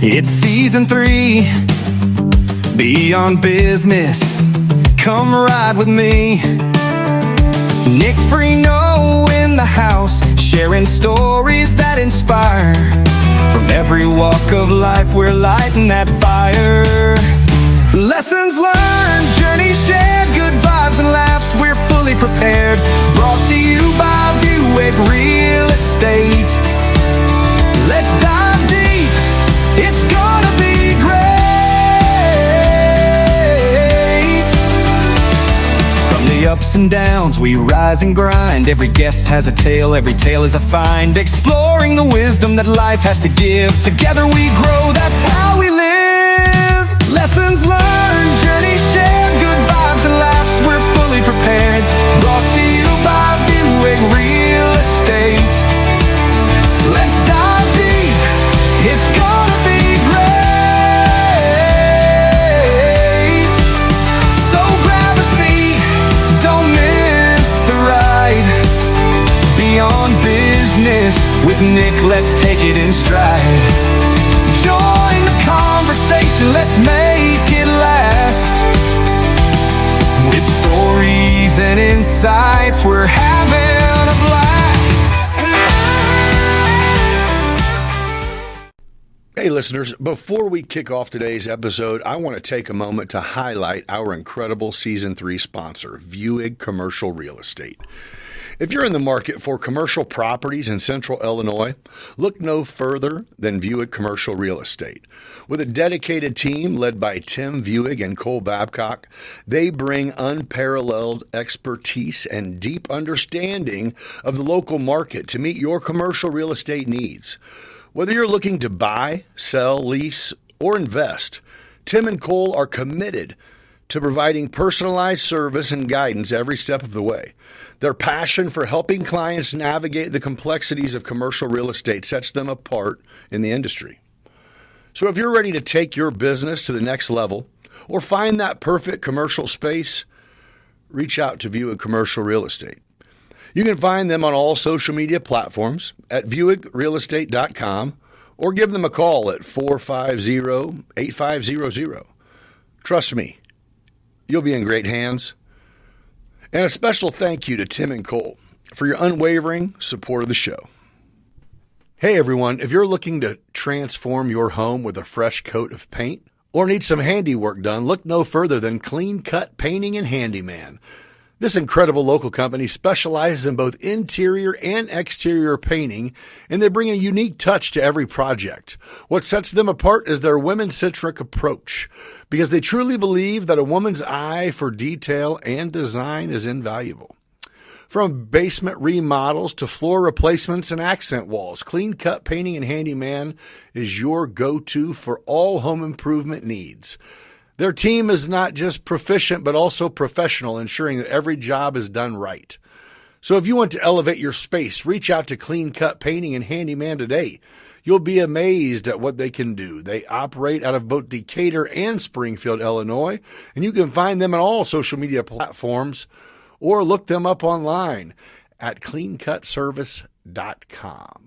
It's season 3, Beyond Business. Come ride with me. Nick Freno in the house, sharing stories that inspire. From every walk of life, we're lighting that fire. Lessons learned, journeys shared, good vibes and laughs, we're fully prepared. Brought to you by Buick Real Estate. Let's dive deep, it's gonna be great. From the ups and downs, we rise and grind. Every guest has a tale, every tale is a find. Exploring the wisdom that life has to give. Together we grow, that's how we live. Lessons learned, journeys shared, good vibes and laughs, we're fully prepared. Brought to you by Buick Real Estate. Let's dive deep, it's gonna be great. So grab a seat, don't miss the ride. Beyond Business with Nick, let's take it in stride. Join the conversation, let's make it last. With stories and insights, we're having a blast. Hey listeners, before we kick off today's episode, I want to take a moment to highlight our incredible Season 3 sponsor, Buick Commercial Real Estate. If you're in the market for commercial properties in Central Illinois, look no further than Buick Commercial Real Estate. With a dedicated team led by Tim Buick and Cole Babcock, they bring unparalleled expertise and deep understanding of the local market to meet your commercial real estate needs. Whether you're looking to buy, sell, lease, or invest, Tim and Cole are committed to providing personalized service and guidance every step of the way. Their passion for helping clients navigate the complexities of commercial real estate sets them apart in the industry. So if you're ready to take your business to the next level or find that perfect commercial space, reach out to Buick Commercial Real Estate. You can find them on all social media platforms at buickrealestate.com or give them a call at 450-8500. Trust me, you'll be in great hands. And a special thank you to Tim and Cole for your unwavering support of the show. Hey everyone, if you're looking to transform your home with a fresh coat of paint or need some handiwork done, look no further than Clean Cut Painting and Handyman. This incredible local company specializes in both interior and exterior painting, and they bring a unique touch to every project. What sets them apart is their women-centric approach, because they truly believe that a woman's eye for detail and design is invaluable. From basement remodels to floor replacements and accent walls, Clean Cut Painting and Handyman is your go-to for all home improvement needs. Their team is not just proficient, but also professional, ensuring that every job is done right. So if you want to elevate your space, reach out to Clean Cut Painting and Handyman today. You'll be amazed at what they can do. They operate out of both Decatur and Springfield, Illinois, and you can find them on all social media platforms or look them up online at cleancutservice.com.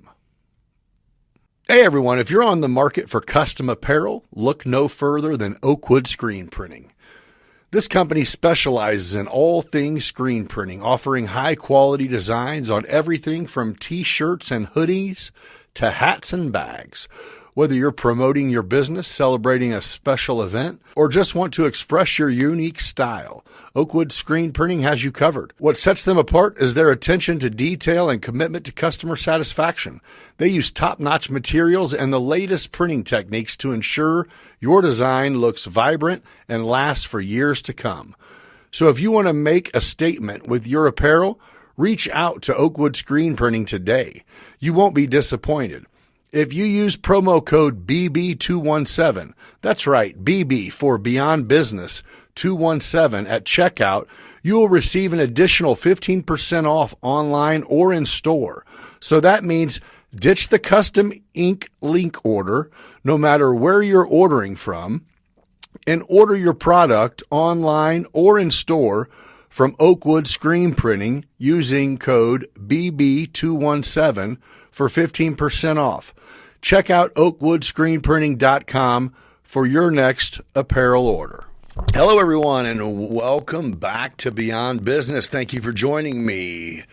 Hey everyone, if you're on the market for custom apparel, look no further than Oakwood Screen Printing. This company specializes in all things screen printing, offering high-quality designs on everything from t-shirts and hoodies to hats and bags. Whether you're promoting your business, celebrating a special event, or just want to express your unique style, Oakwood Screen Printing has you covered. What sets them apart is their attention to detail and commitment to customer satisfaction. They use top-notch materials and the latest printing techniques to ensure your design looks vibrant and lasts for years to come. So if you want to make a statement with your apparel, reach out to Oakwood Screen Printing today. You won't be disappointed. If you use promo code BB217, that's right, BB for Beyond Business 217 at checkout, you will receive an additional 15% off online or in store. So that means ditch the custom ink link order, no matter where you're ordering from, and order your product online or in store from Oakwood Screen Printing using code BB217 for 15% off. Check out oakwoodscreenprinting.com for your next apparel order. Hello, everyone, and welcome back to Beyond Business. Thank you for joining me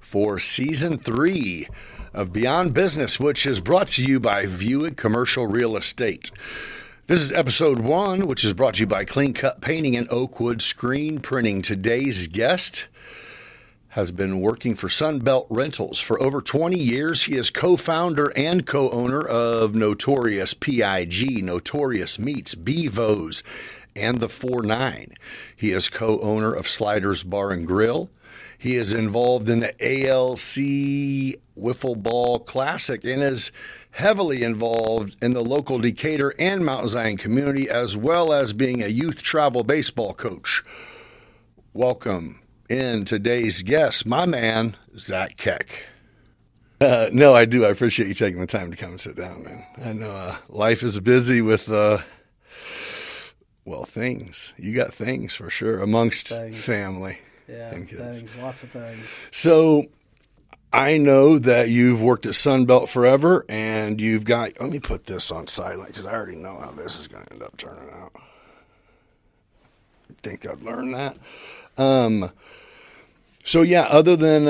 for Season 3 of Beyond Business, which is brought to you by Viewit Commercial Real Estate. This is Episode 1, which is brought to you by Clean Cut Painting and Oakwood Screen Printing. Today's guest has been working for Sunbelt Rentals for over 20 years. He is co-founder and co-owner of Notorious PIG, Notorious Meats, Bevo's, and the 4-9. He is co-owner of Sliders Bar and Grill. He is involved in the ALC Wiffle Ball Classic and is heavily involved in the local Decatur and Mount Zion community, as well as being a youth travel baseball coach. Welcome in today's guest, my man, Zack Keck. No, I do. I appreciate you taking the time to come and sit down, man. I know life is busy with, things. You got things for sure amongst family. Yeah, and kids. things, lots of things. So I know that you've worked at Sunbelt forever, and you've got, let me put this on silent because I already know how this is going to end up turning out. I think I've learned that. So yeah, other than,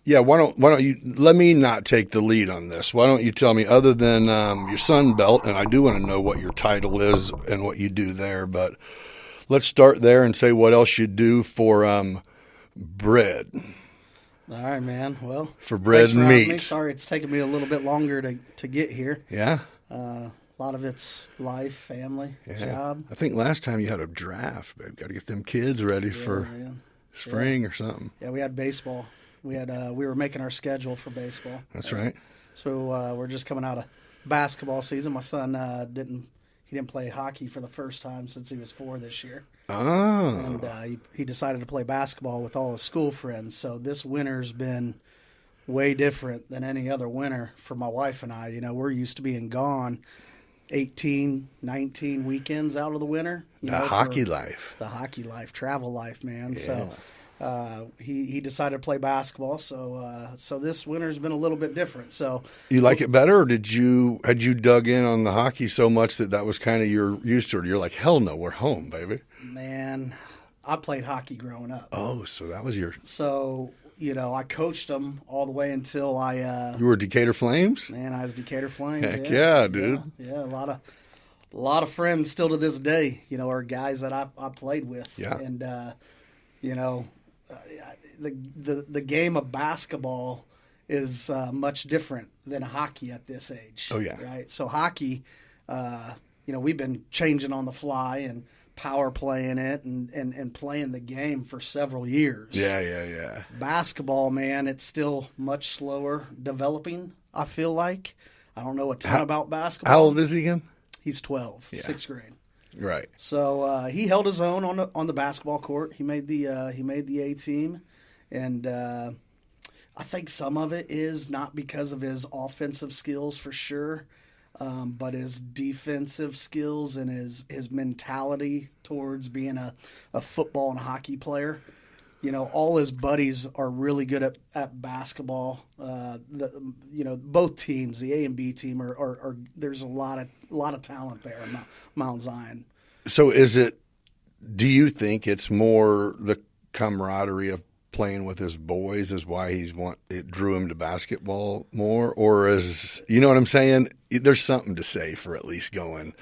why don't you, let me not take the lead on this. Why don't you tell me, other than your Sunbelt, and I do want to know what your title is and what you do there, but let's start there and say what else you do for bread. All right, man. Well, for bread and meat. Me. Sorry, it's taken me a little bit longer to get here. Yeah. A lot of it's life, family, job. I think last time you had a draft, babe. Got to get them kids ready for spring or something. Yeah, we had baseball. We were making our schedule for baseball. That's right. So we're just coming out of basketball season. My son didn't play hockey for the first time since he was 4 this year. Oh. And he decided to play basketball with all his school friends. So this winter's been way different than any other winter for my wife and I. You know, we're used to being gone 18, 19 weekends out of the winter. The hockey life, travel life, man. Yeah. So he decided to play basketball. So this winter's been a little bit different. So you like it better, or had you dug in on the hockey so much that was kind of your used to it? You're like, hell no, we're home, baby. Man, I played hockey growing up. Oh, so that was your. So I coached them all the way until I. You were Decatur Flames? Man, I was Decatur Flames. Heck yeah, dude. Yeah, a lot of friends still to this day. Are guys that I played with. Yeah. And the game of basketball is much different than hockey at this age. Oh yeah. Right. So hockey, we've been changing on the fly and power playing it and playing the game for several years. Yeah. Basketball, man, it's still much slower developing, I feel like. I don't know a ton about basketball. How old is he again? He's 12, 6th grade. Right. So he held his own on the basketball court. He made the A team, and I think some of it is not because of his offensive skills for sure. But his defensive skills and his mentality towards being a football and hockey player. All his buddies are really good at basketball. Both teams, the A and B team, are there's a lot of talent there in Mount Zion. So do you think it's more the camaraderie of playing with his boys is why it drew him to basketball more, or is, you know what I'm saying? There's something to say for at least going,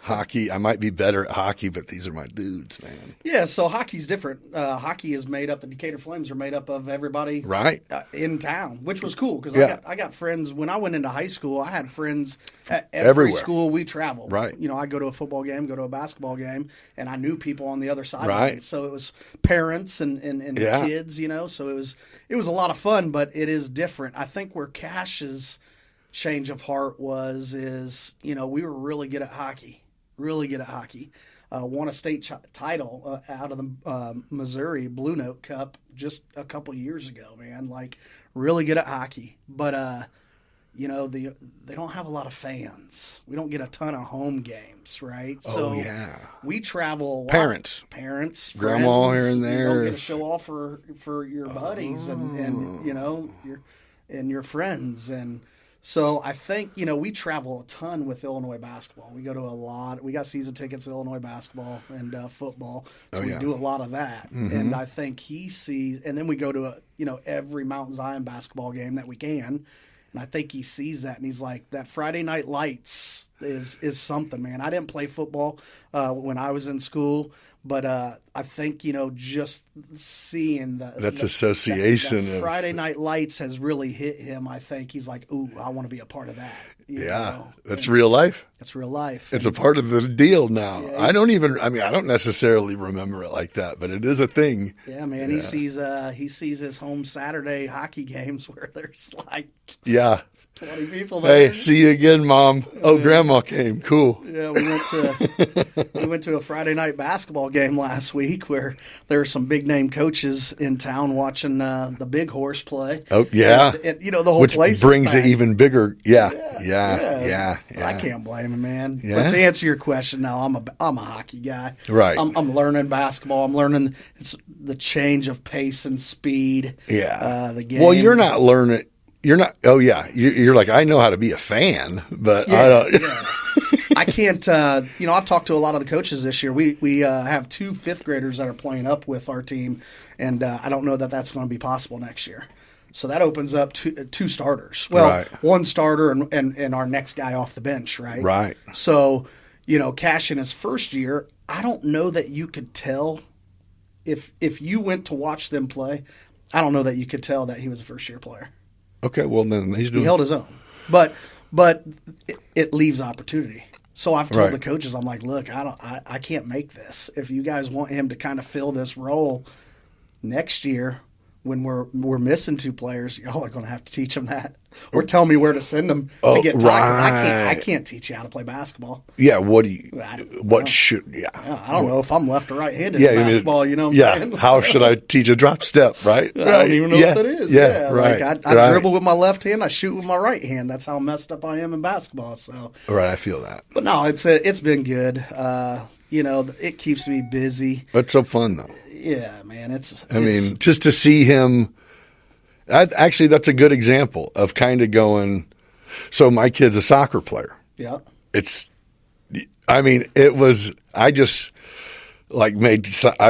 hockey. I might be better at hockey, but these are my dudes, man. Yeah. So hockey's different. Hockey is made up. The Decatur Flames are made up of everybody right in town, which was cool because I got friends when I went into high school. I had friends at every school we traveled. Right. I go to a football game, go to a basketball game, and I knew people on the other side. Right. Of it. So it was parents and kids. So it was a lot of fun, but it is different. I think where Cash's change of heart is we were really good at hockey. Won a state title out of the Missouri Blue Note Cup just a couple years ago, man. Like, really good at hockey. But, they don't have a lot of fans. We don't get a ton of home games, right? So we travel a lot. Parents, grandma friends, here and there. You don't get to show off for your buddies and your friends. And So I think, we travel a ton with Illinois basketball. We go to a lot. We got season tickets to Illinois basketball and football. So we do a lot of that. Mm-hmm. And I think he sees, and then we go to every Mount Zion basketball game that we can. And I think he sees that and he's like, that Friday Night Lights is something, man. I didn't play football when I was in school. But I think, just seeing that's association. that Friday Night Lights has really hit him. I think he's like, ooh, I want to be a part of that. You know? That's real life. It's real life. It's a part of the deal now. Yeah, I don't necessarily remember it like that, but it is a thing. Yeah, man. Yeah. He sees his home Saturday hockey games where there's like 20 people there. Hey, see you again, Mom. Oh, Grandma came. Cool. Yeah, we went to a Friday night basketball game last week where there were some big name coaches in town watching the Big Horse play. Oh yeah, and the whole which place brings it packed. even bigger. Yeah. I can't blame him, man. Yeah. But to answer your question, now I'm a hockey guy. Right. I'm learning basketball. I'm learning it's the change of pace and speed. Yeah. The game. Well, you're not learning. You're not. Oh yeah. You're like, I know how to be a fan, but I don't. Yeah. I can't. I've talked to a lot of the coaches this year. We have 2 5th graders that are playing up with our team, and I don't know that that's going to be possible next year. So that opens up two starters. Well, one starter and our next guy off the bench, right? Right. So, Cash in his first year, I don't know that you could tell if you went to watch them play. I don't know that you could tell that he was a first-year player. Okay, well then he held his own, but it leaves opportunity. So I've told the coaches, I'm like, look, I can't make this. If you guys want him to kind of fill this role next year, when we're missing 2 players, y'all are going to have to teach him that, or tell me where to send them to get taught. 'Cause I can't teach you how to play basketball. Yeah, what do you? I don't know if I'm left or right-handed in basketball. You know what I'm saying? How should I teach a drop step? Right. I don't even know what that is. Yeah. Right. Like I dribble with my left hand. I shoot with my right hand. That's how messed up I am in basketball. So. Right. I feel that. But no, it's been good. It keeps me busy. It's so fun though. Yeah, man. I mean, just to see him. Actually, that's a good example of kind of going. So my kid's a soccer player. Yeah. It was. I just I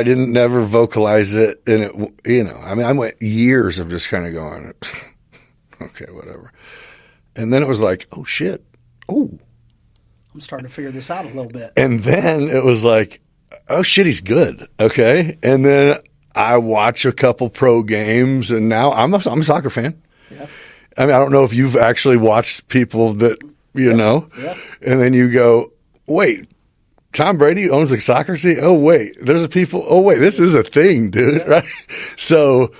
didn't never vocalize it, and I went years of just kind of going, okay, whatever, and then it was like, oh shit, oh, I'm starting to figure this out a little bit, and then it was like, oh shit, he's good. Okay. And then I watch a couple pro games, and now I'm a soccer fan. Yeah. I don't know if you've actually watched people that, know, and then you go, wait, Tom Brady owns a soccer team? Oh, wait, this is a thing, dude. Yeah. Right. So,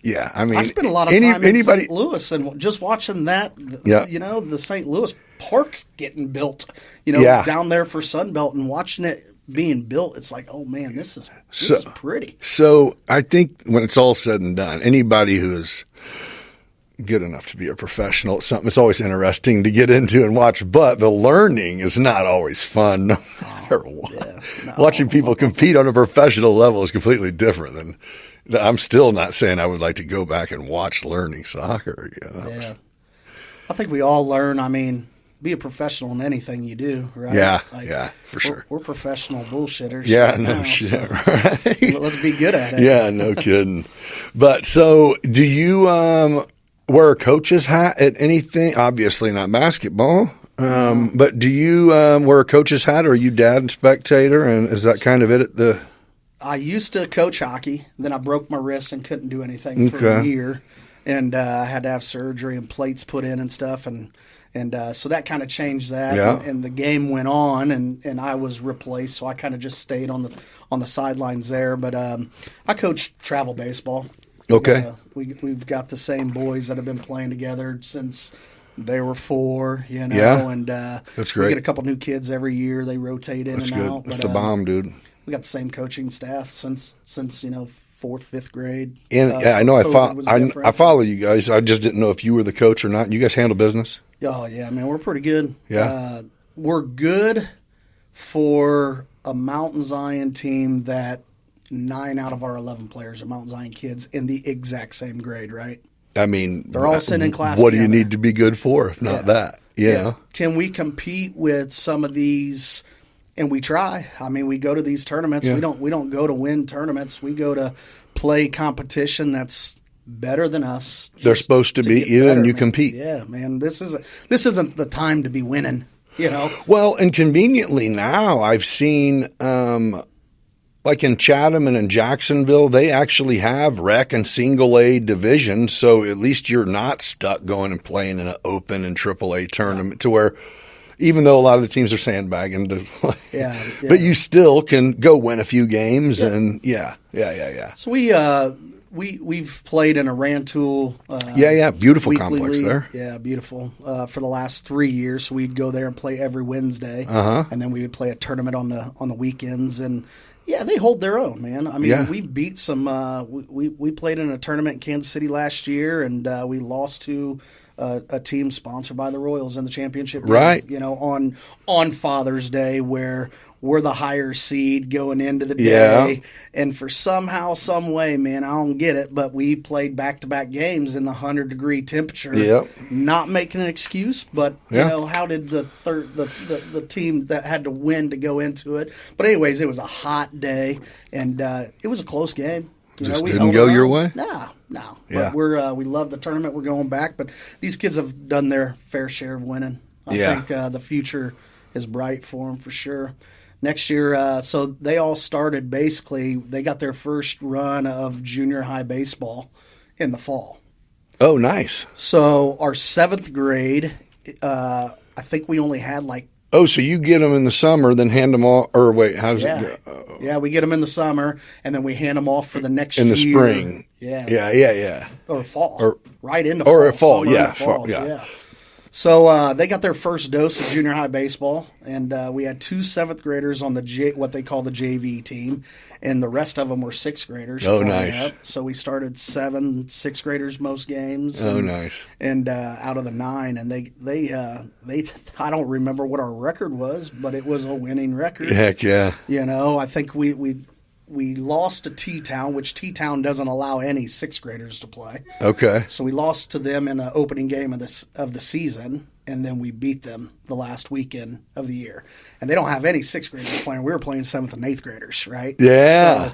yeah, I spent a lot of time in St. Louis and just watching that, the St. Louis park getting built, down there for Sunbelt, and watching it being built, it's like, oh man, this is pretty. So I think when it's all said and done, anybody who's good enough to be a professional at something, it's always interesting to get into and watch, but the learning is not always fun no matter what. Yeah, no. Watching people compete on a professional level is completely different than. I'm still not saying I would like to go back and watch learning soccer again. Yeah. I think we all learn. Be a professional in anything you do, right? Yeah, for sure. We're professional bullshitters. Yeah, no shit, so right? Let's be good at it. Yeah, no kidding. But so, do you wear a coach's hat at anything? Obviously not basketball. But do you wear a coach's hat, or are you dad and spectator? And is that kind of it at the... I used to coach hockey. Then I broke my wrist and couldn't do anything for a year. And I had to have surgery and plates put in and stuff. And so that kind of changed that. Yeah. And the game went on, and I was replaced. So I kind of just stayed on the sidelines there. But I coach travel baseball. Okay. We've got the same boys that have been playing together since they were 4, Yeah. And that's great. We get a couple new kids every year. They rotate in that's and good. out. That's the bomb, dude. We got the same coaching staff since 4th, 5th grade. And I know I follow you guys. I just didn't know if you were the coach or not. You guys handle business? Oh yeah, man, we're pretty good. Yeah, we're good for a Mountain Zion team that 9 out of our 11 players are Mountain Zion kids in the exact same grade, right? I mean, They're all sitting in class what do you together. need to be good for if not that? You know? Can we compete with some of these? And we try. I mean, we go to these tournaments. Yeah. We don't go to win tournaments. We go to play competition that's better than us. They're supposed to be get you, better, and you man. compete. Yeah, man. This isn't the time to be winning. You know. Well, and conveniently now I've seen, like in Chatham and in Jacksonville, they actually have rec and single A divisions. So at least you're not stuck going and playing in an open and triple A tournament to where, even though a lot of the teams are sandbagging, Yeah. but you still can go win a few games and yeah. So we've played in a Rantoul. Beautiful weekly complex league. there. Yeah, beautiful. For the last 3 years, so we'd go there and play every Wednesday, and then we would play a tournament on the weekends. And yeah, they hold their own, man. I mean, we beat some. We played in a tournament in Kansas City last year, and we lost to a team sponsored by the Royals in the championship game, Right. you know, on Father's Day, where we're the higher seed going into the day. Yeah. And for somehow, some way, man, I don't get it, but we played back-to-back games in the 100-degree temperature. Yep. Not making an excuse, but Yeah. you know, how did the team that had to win to go into it? But anyways, it was a hot day, and it was a close game. You Just we didn't held go our your own. way? No. Yeah. But we love the tournament. We're going back, but these kids have done their fair share of winning. I think the future is bright for them for sure. Next year, so they all started basically. They got their first run of junior high baseball in the fall. Oh, nice. So our 7th grade, I think we only had like. Oh, so you get them in the summer, then hand them off, or wait, how does it go? Yeah, we get them in the summer, and then we hand them off for the next In year. the spring. Yeah. Yeah. Or fall. Or- right into or fall. fall, Summer yeah, into fall, fall, yeah. So they got their first dose of junior high baseball, and we had 2 7th graders on what they call the JV team, and the rest of them were 6th graders. Oh, coming nice. up. So we started 7 6th graders most games. Oh, and, nice. And out of the 9, and they I don't remember what our record was, but it was a winning record. Heck yeah. You know, I think we lost to T-Town, which T-Town doesn't allow any 6th graders to play. Okay. So we lost to them in an opening game of the season, and then we beat them the last weekend of the year. And they don't have any 6th graders playing. We were playing 7th and 8th graders, right? Yeah.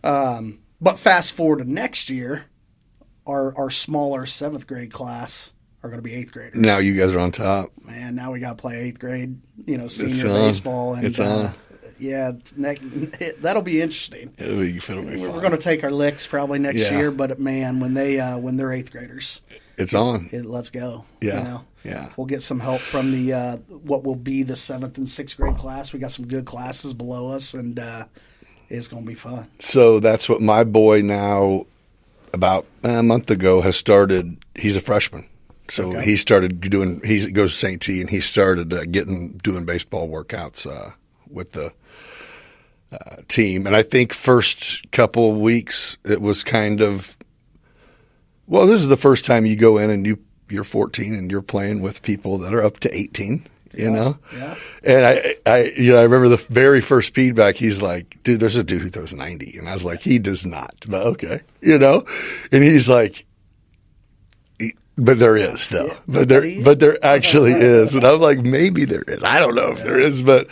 So, but fast forward to next year, our smaller 7th grade class are going to be 8th graders. Now you guys are on top. Man, now we got to play 8th grade, It's senior on. baseball. And, It's on. Yeah, that'll be interesting. It'll be fun. We're going to take our licks probably next Yeah. year, but man, when they're 8th graders, It's on. let's go. Yeah. You know? Yeah. We'll get some help from the what will be the 7th and 6th grade class. We got some good classes below us, and it's going to be fun. So that's what my boy now, about a month ago, has started. He's a freshman. So Okay. he started doing, he goes to St. T, and he started doing baseball workouts with the team. And I think first couple of weeks, it was kind of, well, this is the first time you go in and you're 14 and you're playing with people that are up to 18, you know? Yeah. And I remember the very first feedback, he's like, dude, there's a dude who throws 90. And I was like, he does not, but okay, you know? And he's like, but there is though, but there actually is. And I'm like, maybe there is. I don't know if there is, but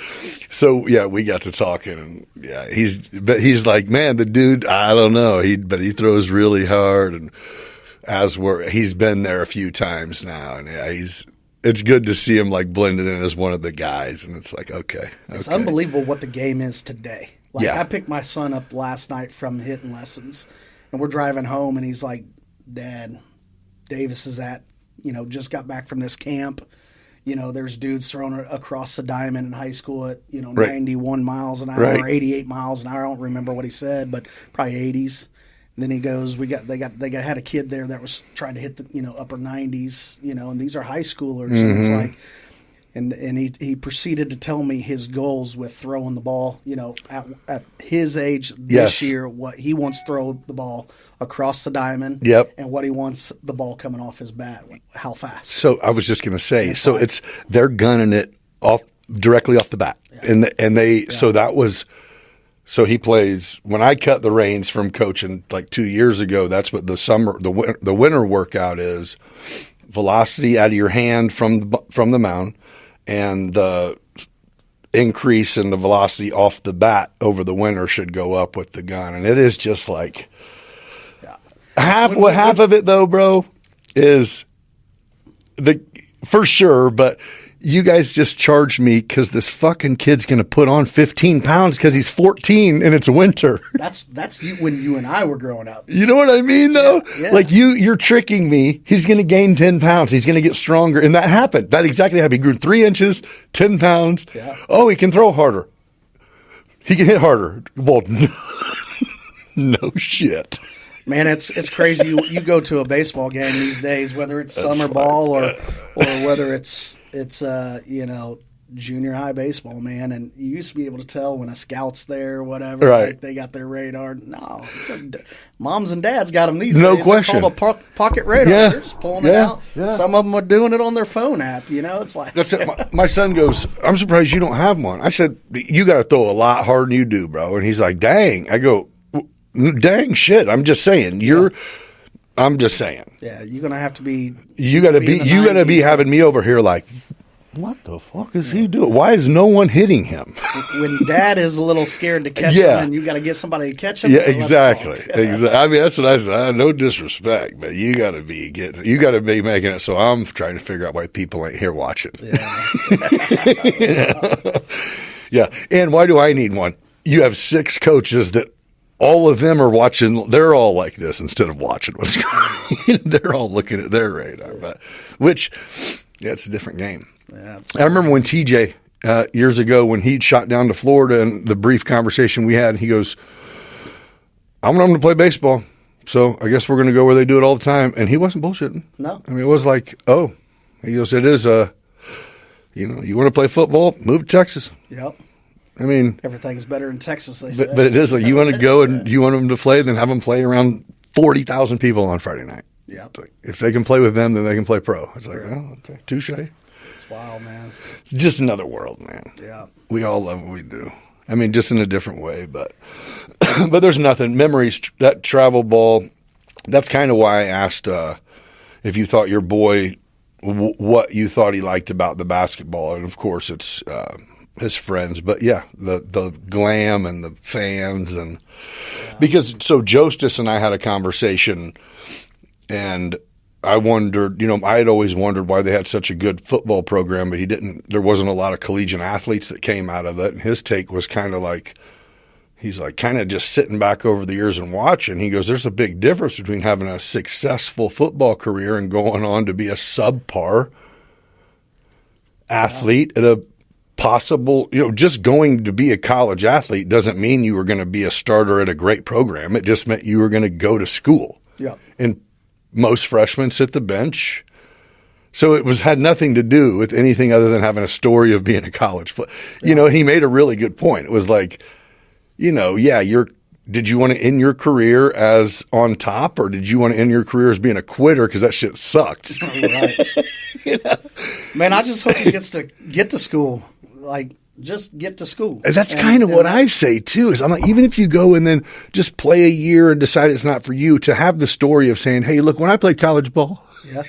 so yeah, we got to talking, and yeah, he's like, man, the dude, I don't know. But he throws really hard, and he's been there a few times now, and yeah, it's good to see him like blended in as one of the guys, and it's like, okay. It's unbelievable what the game is today. Like Yeah. I picked my son up last night from hitting lessons, and we're driving home, and he's like, Dad, Davis is just got back from this camp. There's dudes throwing across the diamond in high school at, Right. 91 miles an hour Right. or 88 miles an hour. I don't remember what he said, but probably 80s. And then he goes, they had a kid there that was trying to hit the, upper 90s, and these are high schoolers. Mm-hmm. And it's like, and he proceeded to tell me his goals with throwing the ball, at his age this Yes. year, what he wants to throw the ball across the diamond. Yep. And what he wants the ball coming off his bat, how fast. So I was just going to say, It's so like- they're gunning it directly off the bat, and they so that was So he plays, when I cut the reins from coaching like 2 years ago, that's what the winter workout is. Velocity out of your hand from the mound, and the increase in the velocity off the bat over the winter should go up with the gun. And it is just like half of it though, bro, is for sure, but you guys just charged me because this fucking kid's going to put on 15 pounds because he's 14 and it's winter. That's you when you and I were growing up. You know what I mean, though? Yeah. Like you're tricking me. He's going to gain 10 pounds. He's going to get stronger. And that happened. That exactly happened. He grew 3 inches, 10 pounds. Yeah. Oh, he can throw harder. He can hit harder. Well, no shit. Man, it's crazy. You go to a baseball game these days, whether it's summer ball or whether it's junior high baseball, man. And you used to be able to tell when a scout's there or whatever. Right. Like they got their radar. No, moms and dads got them these No days. question. They're called a pocket radar. Yeah. They're just pulling it out. Yeah. Some of them are doing it on their phone app. It's like That's it. My son goes, I'm surprised you don't have one. I said, you got to throw a lot harder than you do, bro. And he's like, dang. I go, dang shit. I'm just saying. I'm just saying. Yeah, you're gonna have to be. You gotta be having me over here like, what the fuck is he doing? Why is no one hitting him? When dad is a little scared to catch him, and you got to get somebody to catch him. Yeah, exactly. Exactly. I mean, that's what I said. No disrespect, but you got to be making it so I'm trying to figure out why people ain't here watching. Yeah. Yeah. And why do I need one? You have 6 coaches that all of them are watching. They're all like this instead of watching what's going on. They're all looking at their radar, it's a different game. Yeah, I remember when TJ years ago when he shot down to Florida and the brief conversation we had, he goes, I want them to play baseball, so I guess we're going to go where they do it all the time. And he wasn't bullshitting. No. I mean, it was like, he goes, it is you want to play football, move to Texas. Yep. I mean, Everything's better in Texas, they say. but it is like you want to go and you want them to play, then have them play around 40,000 people on Friday night. Yeah. Like, if they can play with them, then they can play pro. It's like, okay, touche. It's wild, man. It's just another world, man. Yeah. We all love what we do. I mean, just in a different way, but but there's nothing. Memories, that travel ball, that's kind of why I asked if you thought your boy, what you thought he liked about the basketball. And, of course, it's his friends. But, yeah, the glam and the fans. And because so Jostis and I had a conversation, and I wondered, I had always wondered why they had such a good football program, but there wasn't a lot of collegiate athletes that came out of it. And his take was kind of like, he's like kind of just sitting back over the years and watching. He goes, there's a big difference between having a successful football career and going on to be a subpar athlete at a possible, just going to be a college athlete doesn't mean you were going to be a starter at a great program. It just meant you were going to go to school. Yeah. And most freshmen sit the bench. So it had nothing to do with anything other than having a story of being a college player. He made a really good point. It was like, did you want to end your career as on top, or did you want to end your career as being a quitter because that shit sucked? Right. Man, I just hope he gets to get to school. Like, just get to school. And that's kind of what I say too, is I'm like, even if you go and then just play a year and decide it's not for you, to have the story of saying, hey, look, when I played college ball. Yeah.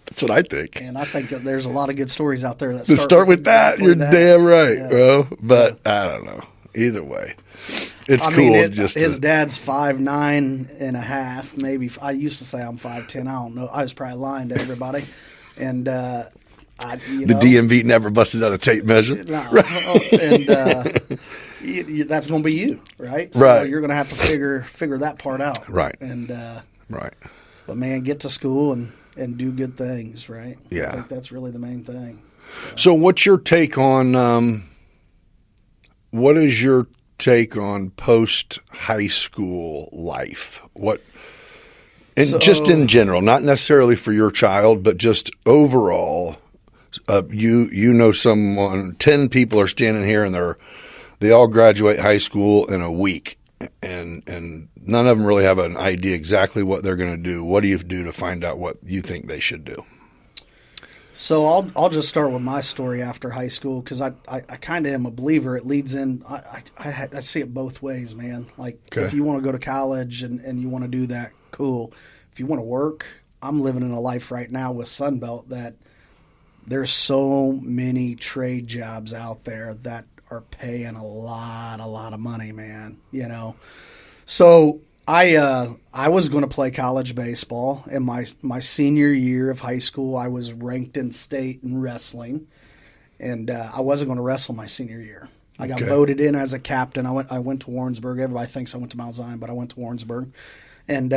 That's what I think. And I think that there's a lot of good stories out there that start with that. exactly You're that. damn right, Yeah. bro. But I don't know. Either way, it's cool. His dad's 5'9.5", maybe. I used to say I'm 5'10". I don't know. I was probably lying to everybody. And the DMV never busted out a tape measure. No, and that's going to be you, right? So right. You're going to have to figure that part out. Right. And right. But man, get to school and do good things, right? Yeah. I think that's really the main thing. So what's your take on what is your take on post high school life? Just in general, not necessarily for your child, but just overall. Someone, 10 people are standing here and they all graduate high school in a week, and none of them really have an idea exactly what they're going to do. What do you do to find out what you think they should do? So I'll just start with my story after high school because I kind of am a believer. It leads in. I see it both ways, man. Like Okay. if you want to go to college and you want to do that, cool. If you want to work, I'm living in a life right now with Sunbelt that there's so many trade jobs out there that are paying a lot of money, man. You know, so I was going to play college baseball in my senior year of high school. I was ranked in state in wrestling, and I wasn't going to wrestle my senior year. I got Okay. voted in as a captain. I went to Warrensburg. Everybody thinks I went to Mount Zion, but I went to Warrensburg, and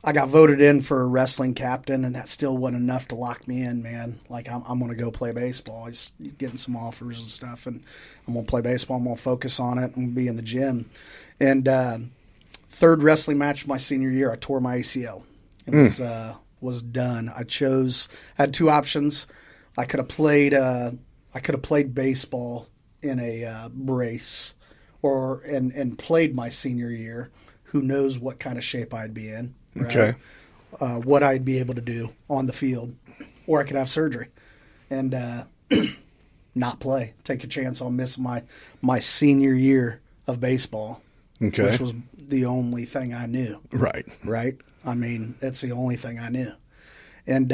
I got voted in for wrestling captain, and that still wasn't enough to lock me in, man. Like I'm going to go play baseball. I was getting some offers and stuff, and I'm going to play baseball. I'm going to focus on it. I'm going to be in the gym, and third wrestling match my senior year, I tore my ACL. It was done. I had two options. I could have played baseball in a brace, and played my senior year. Who knows what kind of shape I'd be in? Right? Okay. What I'd be able to do on the field, or I could have surgery, and not play. Take a chance on missing my senior year of baseball. Okay. Which was the only thing I knew. Right. Right? I mean, that's the only thing I knew. And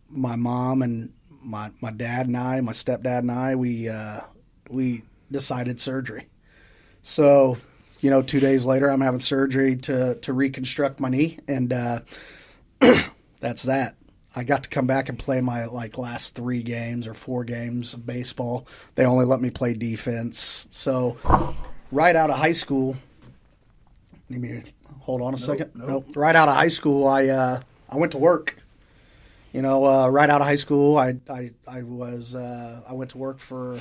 my mom and my dad and I, my stepdad and I, we decided surgery. So, 2 days later, I'm having surgery to reconstruct my knee, and that's that. I got to come back and play my last 3 games or 4 games of baseball. They only let me play defense. So right out of high school, hold on a second. Nope. Right out of high school, I went to work. Right out of high school, I went to work for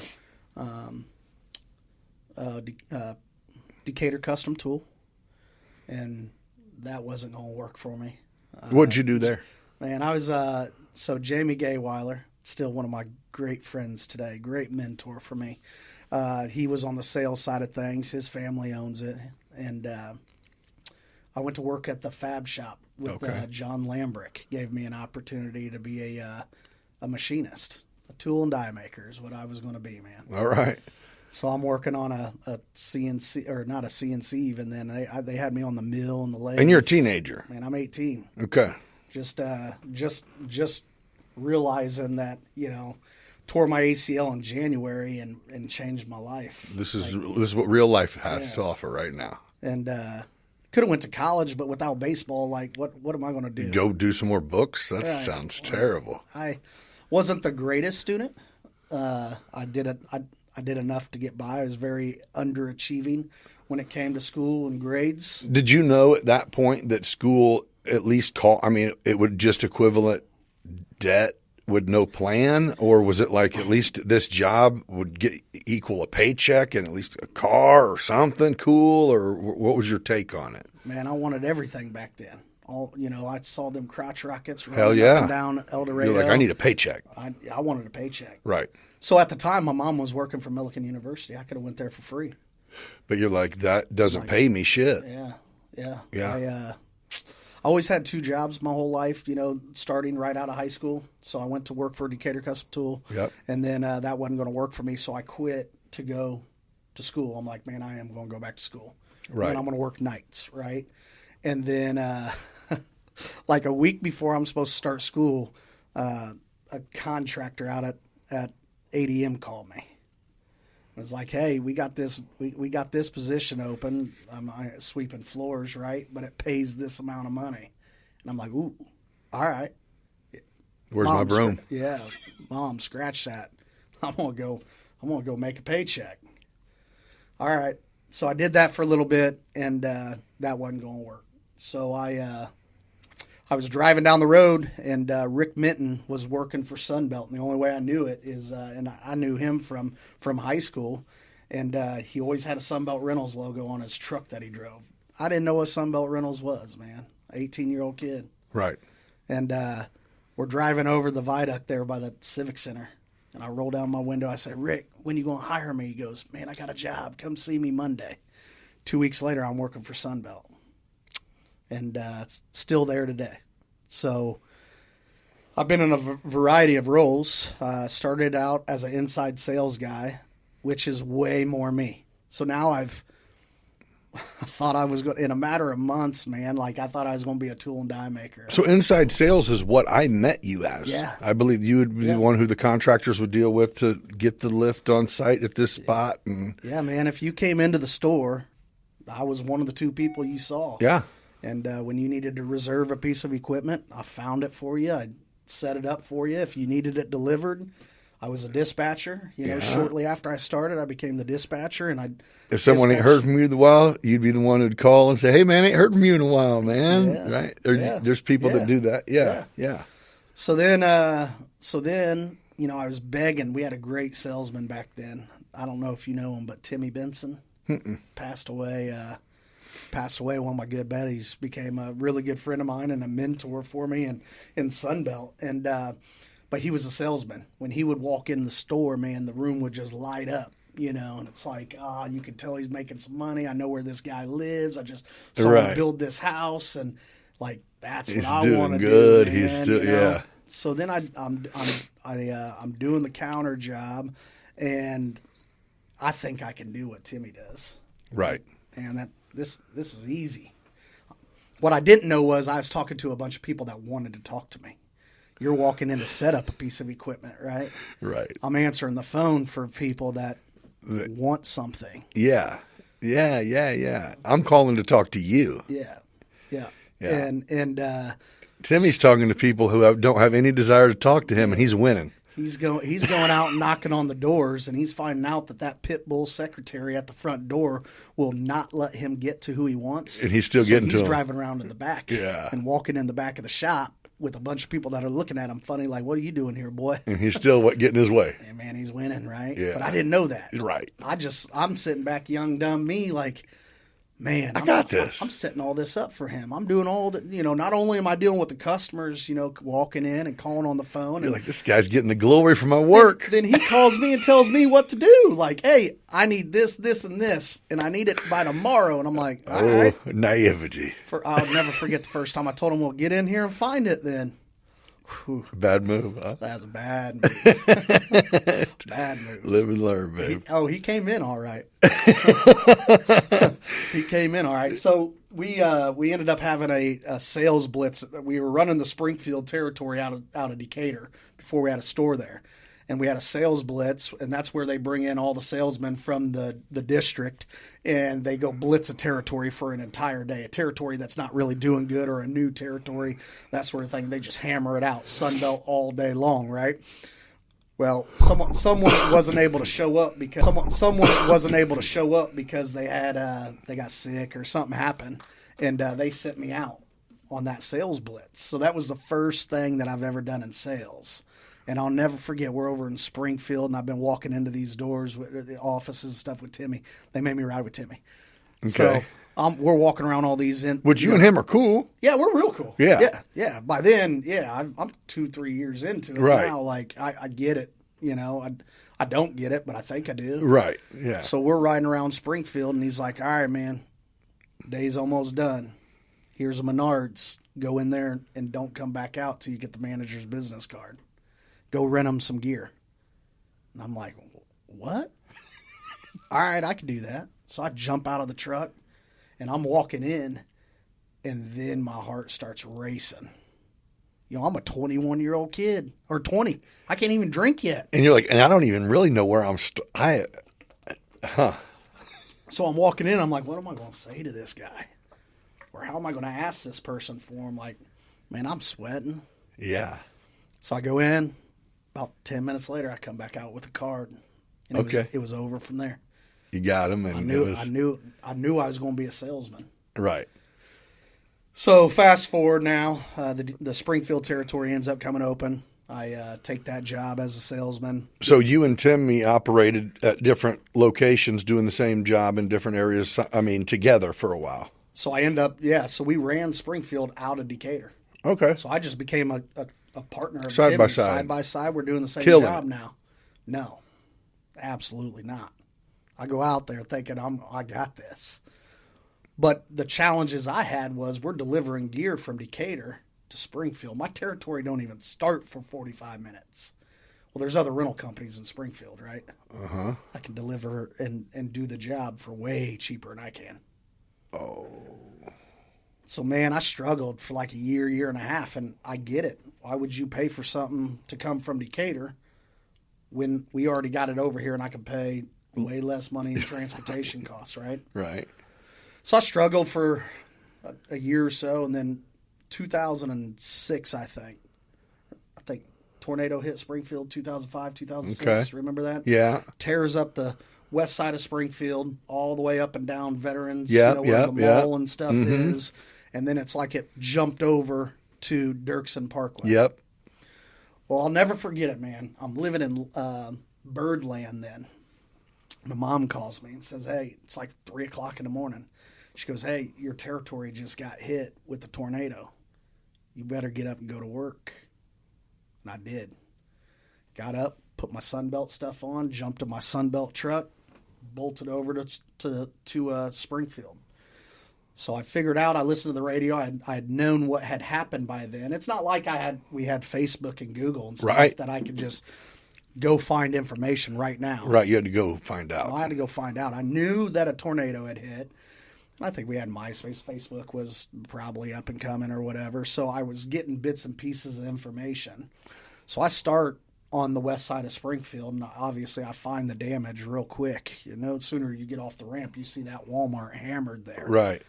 Decatur Custom Tool, and that wasn't going to work for me. What'd you do there? Man, I was so Jamie Gayweiler, still one of my great friends today, great mentor for me. He was on the sales side of things. His family owns it, and I went to work at the fab shop with John Lambrick. Gave me an opportunity to be a machinist, a tool and die maker is what I was going to be, man. All right. So I'm working on a CNC, or not a CNC even then. They had me on the mill and the lathe. And you're a teenager. Man, I'm 18. Okay. Just realizing that, tore my ACL in January and changed my life. This is what real life has to offer right now. And could have went to college, but without baseball, what am I going to do? Go do some more books? That sounds terrible. I wasn't the greatest student. I did enough to get by. I was very underachieving when it came to school and grades. Did you know at that point that school at least it would just equivalent debt with no plan? Or was it like at least this job would equal a paycheck and at least a car or something cool? Or what was your take on it? Man, I wanted everything back then. I saw them crotch rockets Hell running yeah. up and down El Dorado. You're like, I need a paycheck. I wanted a paycheck. Right. So at the time, my mom was working for Millikan University. I could have went there for free. But you're like, that doesn't pay me shit. Yeah. Yeah. I always had 2 jobs my whole life, starting right out of high school. So I went to work for Decatur Custom Tool. Yep. And then that wasn't going to work for me, so I quit to go to school. I'm like, man, I am going to go back to school. Right. And I'm going to work nights, right? And then like a week before I'm supposed to start school, a contractor out at ADM called me. It was like, hey, we got this position open. I'm sweeping floors, right? But it pays this amount of money. And I'm like, ooh, all right. Where's my broom? Mom, scratch that. I'm gonna go make a paycheck. All right. So I did that for a little bit, and that wasn't gonna work. So I was driving down the road, and Rick Minton was working for Sunbelt. And the only way I knew it is, and I knew him from high school, and he always had a Sunbelt Rentals logo on his truck that he drove. I didn't know what Sunbelt Rentals was, man. 18-year-old kid. Right. And we're driving over the viaduct there by the Civic Center. And I roll down my window. I say, Rick, when you going to hire me? He goes, man, I got a job. Come see me Monday. 2 weeks later, I'm working for Sunbelt. And it's still there today. So I've been in a variety of roles. Started out as an inside sales guy, which is way more me. So now I thought I was going in a matter of months, man. Like I thought I was going to be a tool and die maker. So inside sales is what I met you as. Yeah. I believe you would be the one who the contractors would deal with to get the lift on site at this spot. And Yeah, man. If you came into the store, I was one of the two people you saw. yeah. And when you needed to reserve a piece of equipment, I found it for you. I set it up for you. If you needed it delivered, I was a dispatcher. You know, shortly after I started, I became the dispatcher, and If someone ain't heard from you in a while, you'd be the one who'd call and say, "Hey, man, ain't heard from you in a while, man." Yeah. Right? Yeah. There's people that do that. Yeah. So then, you know, I was begging. We had a great salesman back then. I don't know if you know him, but Timmy Benson passed away. One of my good buddies, became a really good friend of mine and a mentor for me in Sunbelt. And but he was a salesman. When he would walk in the store, man, the room would just light up. You know, and it's like, you could tell he's making some money. I know where this guy lives. I just saw him build this house, and like that's what I want to do. Good. Man, He's still, you know? yeah. So then I'm doing the counter job, and I think I can do what Timmy does. Right. And this is easy. What I didn't know was I was talking to a bunch of people that wanted to talk to me. You're walking in to set up a piece of equipment, right? Right. I'm answering the phone for people that want something. Yeah. I'm calling to talk to you. Yeah. Yeah. And Timmy's talking to people who don't have any desire to talk to him, and he's winning. he's going out and knocking on the doors, and he's finding out that pit bull secretary at the front door will not let him get to who he wants. And he's still getting to him. He's driving around to the back and walking in the back of the shop with a bunch of people that are looking at him funny, like, "What are you doing here, boy?" And he's still getting his way. And man, he's winning, right? Yeah. But I didn't know that. Right. I'm sitting back, young, dumb me, like, man, I got this. I'm setting all this up for him. I'm doing all that, you know, not only am I dealing with the customers, you know, walking in and calling on the phone. You're like, this guy's getting the glory from my work. Then he calls me and tells me what to do. Like, "Hey, I need this, this, and this, and I need it by tomorrow." And I'm like, all right. Naivety. I'll never forget the first time I told him, "Well, get in here and find it then." Whew. Bad move, huh? That was a bad move. Bad move. Live and learn, babe. He came in all right. He came in all right. So we ended up having a sales blitz. We were running the Springfield territory out of Decatur before we had a store there. And we had a sales blitz, and that's where they bring in all the salesmen from the district, and they go blitz a territory for an entire day. A territory that's not really doing good, or a new territory, that sort of thing. They just hammer it out, Sunbelt all day long, right? Well, someone wasn't able to show up because they had they got sick or something happened, and they sent me out on that sales blitz. So that was the first thing that I've ever done in sales. And I'll never forget, we're over in Springfield, and I've been walking into these doors, with the offices and stuff with Timmy. They made me ride with Timmy. Okay. So we're walking around all these. Which you and him are cool. Yeah, we're real cool. Yeah. By then, I'm 2-3 years into it now. Like, I get it. You know, I don't get it, but I think I do. Right, yeah. So we're riding around Springfield, and he's like, "All right, man, day's almost done. Here's a Menards. Go in there and don't come back out till you get the manager's business card. Go rent them some gear." And I'm like, "What?" All right, I can do that. So I jump out of the truck, and I'm walking in, and then my heart starts racing. You know, I'm a 21-year-old kid, or 20. I can't even drink yet. And you're like, and I don't even really know where I'm So I'm walking in, I'm like, what am I going to say to this guy? Or how am I going to ask this person for him? Like, man, I'm sweating. Yeah. So I go in. About 10 minutes later, I come back out with a card. And it was over from there. You got him, and I knew I was going to be a salesman. Right. So fast forward now, the Springfield territory ends up coming open. I take that job as a salesman. So you and Timmy operated at different locations, doing the same job in different areas. I mean, together for a while. So I end up, so we ran Springfield out of Decatur. Okay. So I just became a partner of Side Timmy. by side. Side by side, we're doing the same Killing job it. now. No, absolutely not. I go out there thinking I got this. But the challenges I had was we're delivering gear from Decatur to Springfield. My territory don't even start for 45 minutes. Well, there's other rental companies in Springfield, right? Uh-huh. I can deliver and do the job for way cheaper than I can. Oh. So, man, I struggled for like a year and a half, and I get it. Why would you pay for something to come from Decatur when we already got it over here and I can pay way less money in transportation costs, right? Right. So I struggled for a year or so, and then 2006, I think tornado hit Springfield, 2005, 2006. Okay. Remember that? Yeah. Tears up the west side of Springfield, all the way up and down Veterans, Yep, where the yep. mall and stuff is. And then it's like it jumped over to Dirksen Parkway. Yep. Well, I'll never forget it, man. I'm living in Birdland then. My mom calls me and says, hey, it's like 3 o'clock in the morning. She goes, hey, your territory just got hit with a tornado. You better get up and go to work. And I did. Got up, put my Sunbelt stuff on, jumped in my Sunbelt truck, bolted over to Springfield. So I figured out, I listened to the radio, I had known what had happened by then. It's not like we had Facebook and Google and stuff Right. that I could just go find information right now. Right. You had to go find out. Well, I had to go find out. I knew that a tornado had hit. I think we had MySpace. Facebook was probably up and coming or whatever. So I was getting bits and pieces of information. So I start on the west side of Springfield, and obviously I find the damage real quick. You know, the sooner you get off the ramp, you see that Walmart hammered there. Right.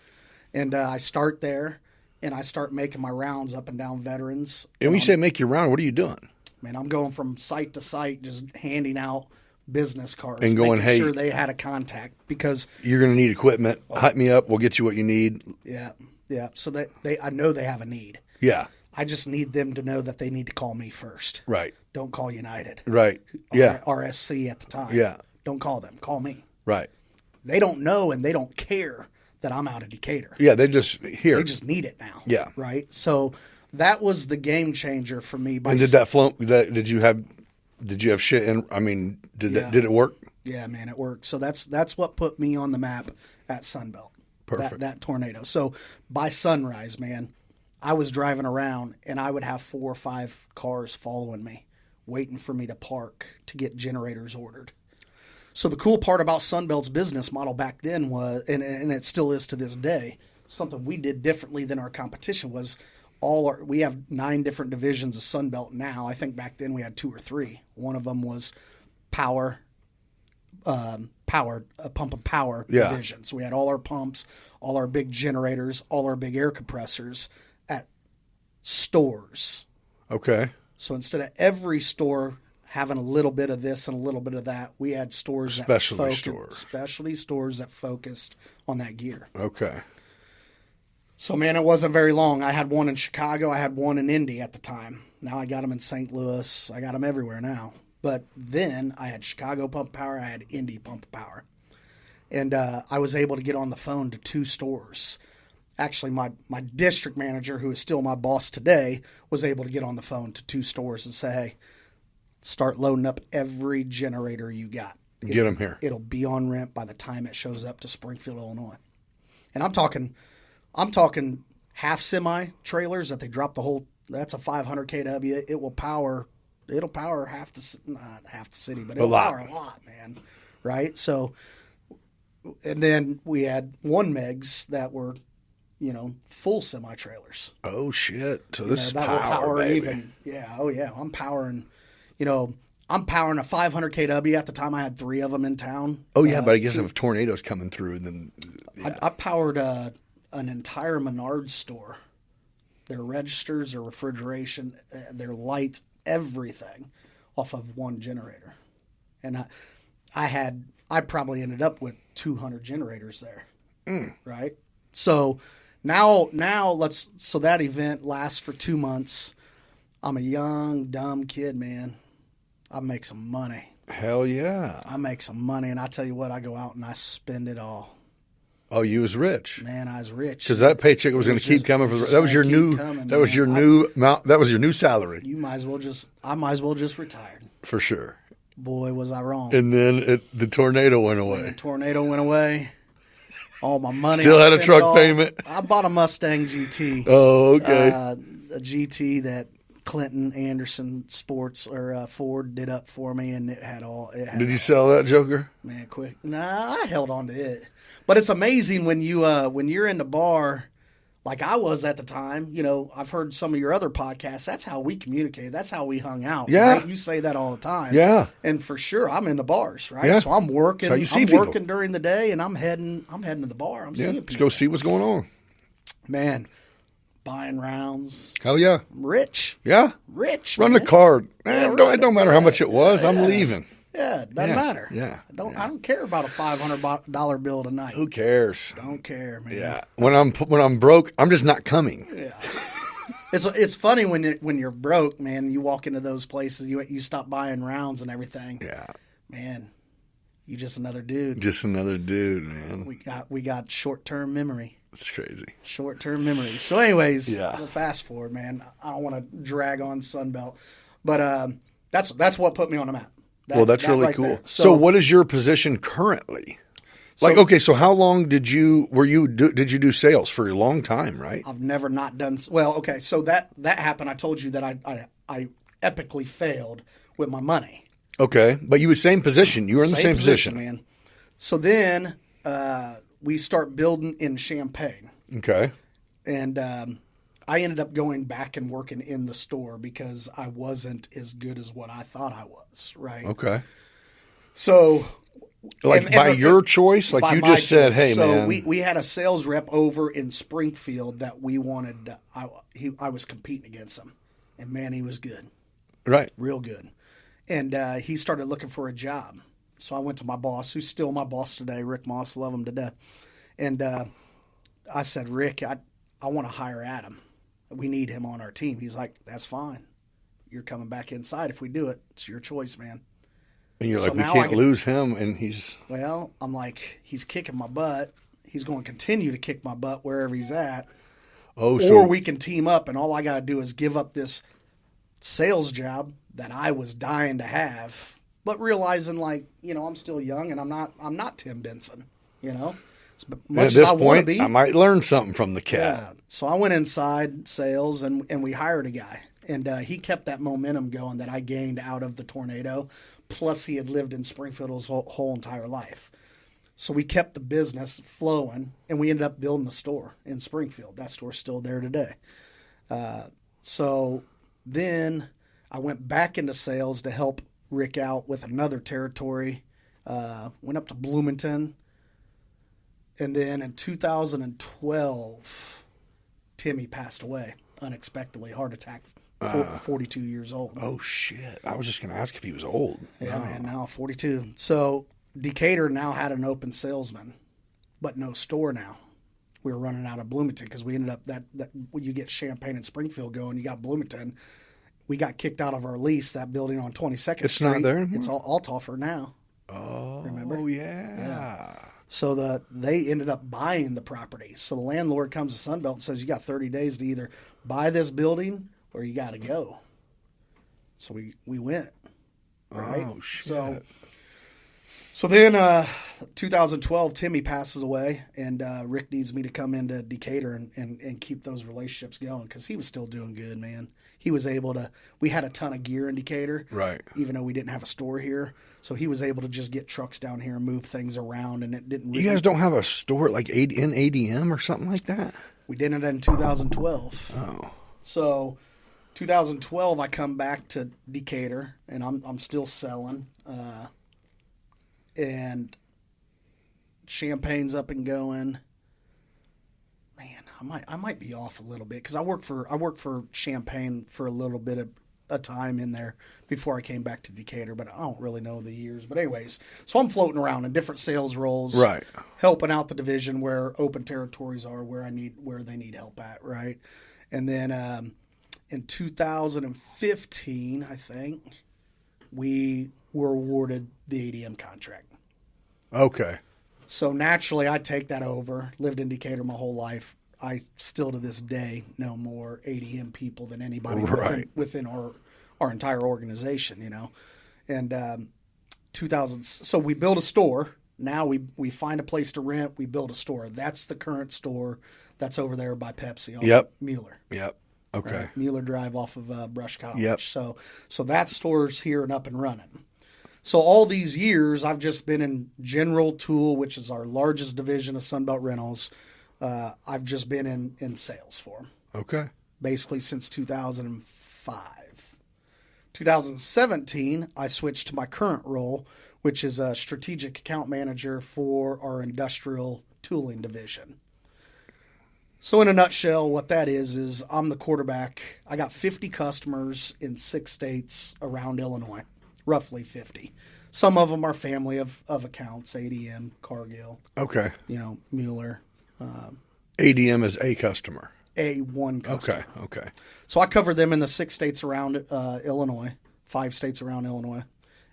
And I start there, and I start making my rounds up and down Veterans. And when you say make your round, what are you doing? Man, I'm going from site to site, just handing out business cards And going, making hey, sure they had a contact, because you're going to need equipment. Hype me up. We'll get you what you need. yeah. So that I know they have a need. Yeah. I just need them to know that they need to call me first. Right. Don't call United. Right. Yeah. RSC at the time. Yeah. Don't call them. Call me. Right. They don't know and they don't care that I'm out of Decatur. Yeah. They just here. They just need it now. Yeah. Right. So that was the game changer for me. And did that flump? Did you have shit in? I mean, did it work? Yeah, man, it worked. So that's what put me on the map at Sunbelt. Perfect. That tornado. So by sunrise, man, I was driving around and I would have 4 or 5 cars following me, waiting for me to park to get generators ordered. So the cool part about Sunbelt's business model back then was, and it still is to this day, something we did differently than our competition was we have 9 different divisions of Sunbelt now. I think back then we had 2 or 3. One of them was a pump and power division. So we had all our pumps, all our big generators, all our big air compressors at stores. Okay. So instead of every store having a little bit of this and a little bit of that, we had stores specialty stores that focused on that gear. Okay. So, man, it wasn't very long. I had one in Chicago. I had one in Indy at the time. Now I got them in St. Louis. I got them everywhere now. But then I had Chicago Pump Power. I had Indy Pump Power. And I was able to get on the phone to 2 stores. Actually, my district manager, who is still my boss today, was able to get on the phone to 2 stores and say, hey, start loading up every generator you got. Get them here. It'll be on rent by the time it shows up to Springfield, Illinois. And I'm talking half semi trailers that they drop the whole. That's a 500 kW. It'll power half not half the city, but it'll power a lot, man. Right? So, and then we had 1 megs that were, full semi trailers. Oh shit! So this is that power, baby. Even. Yeah. Oh yeah. I'm powering a 500 kW. At the time, I had 3 of them in town. Oh yeah, but I guess if tornadoes coming through, then yeah. I powered an entire Menards store. Their registers, their refrigeration, their lights, everything off of 1 generator. And I probably ended up with 200 generators there. Right? So now so that event lasts for 2 months. I'm a young, dumb kid, man. I make some money. Hell yeah. I make some money, and I tell you what, I go out and I spend it all. Oh, you was rich. Man, I was rich. Because that paycheck was going to keep coming. That was your new. That was your new salary. I might as well just retired. For sure. Boy, was I wrong. And then the tornado went away. The tornado went away. All my money. Still had a truck payment. I bought a Mustang GT. Oh, okay. a GT that Clinton Anderson Sports or Ford did up for me, and it had all. Did you sell that joker? Man, quick. Nah, I held on to it. But it's amazing when you're in the bar, like I was at the time. You know, I've heard some of your other podcasts. That's how we communicated. That's how we hung out. Yeah, right? You say that all the time. Yeah, and for sure, I'm in the bars, right? Yeah. So I'm working. That's how you see I'm people. working during the day, and I'm heading to the bar. I'm seeing people. Let's go see what's going on. Man, buying rounds. Hell yeah. Rich. Yeah. Rich. Run man. the card. Yeah, It don't matter how much it was. I'm leaving. Yeah, it doesn't matter. Yeah. I don't care about a $500 bill tonight. Who cares? Don't care, man. Yeah. When I'm broke, I'm just not coming. Yeah. It's funny when you're broke, man. You walk into those places, you stop buying rounds and everything. Yeah. Man, you just another dude. Just another dude, man. We got short-term memory. It's crazy. Short-term memory. So, anyways, Yeah. we'll fast forward, man. I don't want to drag on Sunbelt, but that's what put me on the map. That's really right cool. there. So, what is your position currently? So how long did you do sales for a long time, right? I've never not done well. Okay, so that happened. I told you that I epically failed with my money. Okay, but you were same position. You were in the same position, man. So then we start building in Champaign. Okay, and I ended up going back and working in the store because I wasn't as good as what I thought I was. Right. Okay. So. By your choice? Like you just said, hey, man. So we had a sales rep over in Springfield that we wanted. I was competing against him. And, man, he was good. Right. Real good. And he started looking for a job. So I went to my boss, who's still my boss today, Rick Moss. Love him to death. And I said, Rick, I want to hire Adam. We need him on our team. He's like, that's fine. You're coming back inside if we do it. It's your choice, man. And you're like, we can't lose him, and he's... Well, I'm like, he's kicking my butt. He's going to continue to kick my butt wherever he's at. Or we can team up, and all I got to do is give up this sales job that I was dying to have, but realizing, like, you know, I'm still young, and I'm not Tim Benson, you know? Much at this point, I might learn something from the cat. Yeah. So I went inside sales, and we hired a guy. And he kept that momentum going that I gained out of the tornado. Plus, he had lived in Springfield his whole entire life. So we kept the business flowing, and we ended up building a store in Springfield. That store's still there today. So then I went back into sales to help Rick out with another territory. Went up to Bloomington. And then in 2012, Timmy passed away unexpectedly, heart attack. 42 years old. Oh, shit. I was just going to ask if he was old. Yeah, man, now 42. So Decatur now had an open salesman, but no store now. We were running out of Bloomington because we ended up that when you get Champaign and Springfield going, you got Bloomington. We got kicked out of our lease, that building on 22nd Street. It's not there anymore? It's Altoffer now. Oh, remember? Oh, yeah. So they ended up buying the property. So the landlord comes to Sunbelt and says, you got 30 days to either buy this building or you got to go. So we went. Right? Oh, shit. So then 2012, Timmy passes away, and Rick needs me to come into Decatur and keep those relationships going because he was still doing good, man. He was able to – we had a ton of gear in Decatur. Right. Even though we didn't have a store here. So he was able to just get trucks down here and move things around, and it didn't really – You guys don't have a store like in ADM or something like that? We did it in 2012. Oh. So – 2012, I come back to Decatur, and I'm still selling, and Champagne's up and going. Man, I might be off a little bit because I worked for Champagne for a little bit of a time in there before I came back to Decatur, but I don't really know the years. But anyways, so I'm floating around in different sales roles, right? Helping out the division where open territories are, where they need help at, right? And then. In 2015, I think, we were awarded the ADM contract. Okay. So naturally, I take that over. Lived in Decatur my whole life. I still to this day know more ADM people than anybody within our entire organization, you know. And 2000, so we build a store. Now we find a place to rent. We build a store. That's the current store that's over there by Pepsi on Mueller. Yep. Okay. Right? Mueller Drive off of Brush College. Yep. So that store's here and up and running. So all these years, I've just been in General Tool, which is our largest division of Sunbelt Rentals. I've just been in sales for them. Okay. Basically since 2005. 2017, I switched to my current role, which is a strategic account manager for our industrial tooling division. So in a nutshell, what that is I'm the quarterback. I got 50 customers in 6 states around Illinois, roughly 50. Some of them are family of accounts, ADM, Cargill, Okay. Mueller. ADM is a customer. One customer. Okay. So I cover them in the 6 states around Illinois, 5 states around Illinois.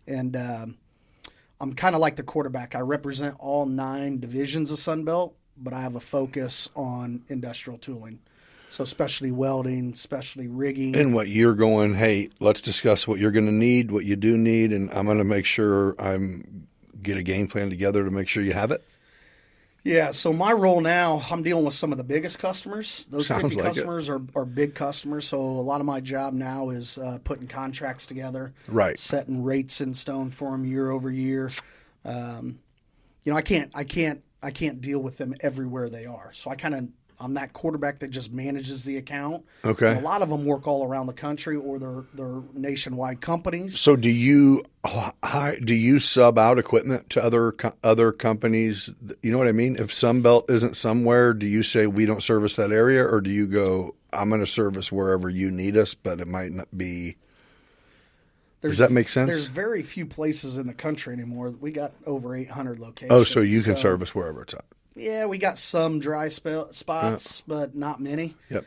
And I'm kind of like the quarterback. I represent all 9 divisions of Sunbelt, but I have a focus on industrial tooling. So specialty welding, specialty rigging. And what you're going, hey, let's discuss what you're going to need, what you do need, and I'm going to make sure get a game plan together to make sure you have it. Yeah, so my role now, I'm dealing with some of the biggest customers. Those Sounds 50 like customers are big customers, so a lot of my job now is putting contracts together, Right. setting rates in stone for them year over year. I can't deal with them everywhere they are, so I'm that quarterback that just manages the account. Okay. And a lot of them work all around the country, or they're nationwide companies. So do you sub out equipment to other companies? You know what I mean? If Sunbelt isn't somewhere, do you say we don't service that area, or do you go, I'm going to service wherever you need us, but it might not be? Does that make sense? There's very few places in the country anymore. We got over 800 locations. Oh, so you can service wherever it's at. Yeah, we got some dry spots, but not many. Yep.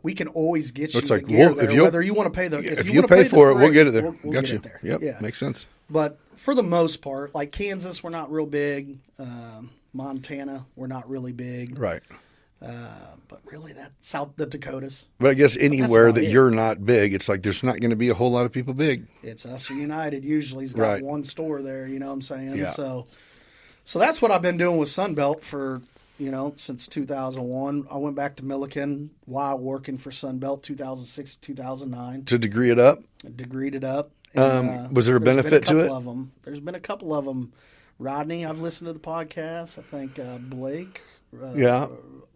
We can always get you It's the like, gear well, there, whether you want to pay the if you pay for it, we'll get it there. We'll Got get you. it there. Yep. Yeah. Makes sense. But for the most part, like Kansas, we're not real big. Montana, we're not really big. Right. But really, that's South the Dakotas. But I guess anywhere about that it. you're not big, it's like there's not going to be a whole lot of people big. It's us or United. Usually, has got Right. one store there. You know what I'm saying? Yeah. So that's what I've been doing with Sunbelt for since 2001. I went back to Milliken while working for Sunbelt 2006 to 2009. To degree it up? Degreed it up. Was there a benefit to it? There's been a couple of them. Rodney, I've listened to the podcast. I think Blake. Yeah.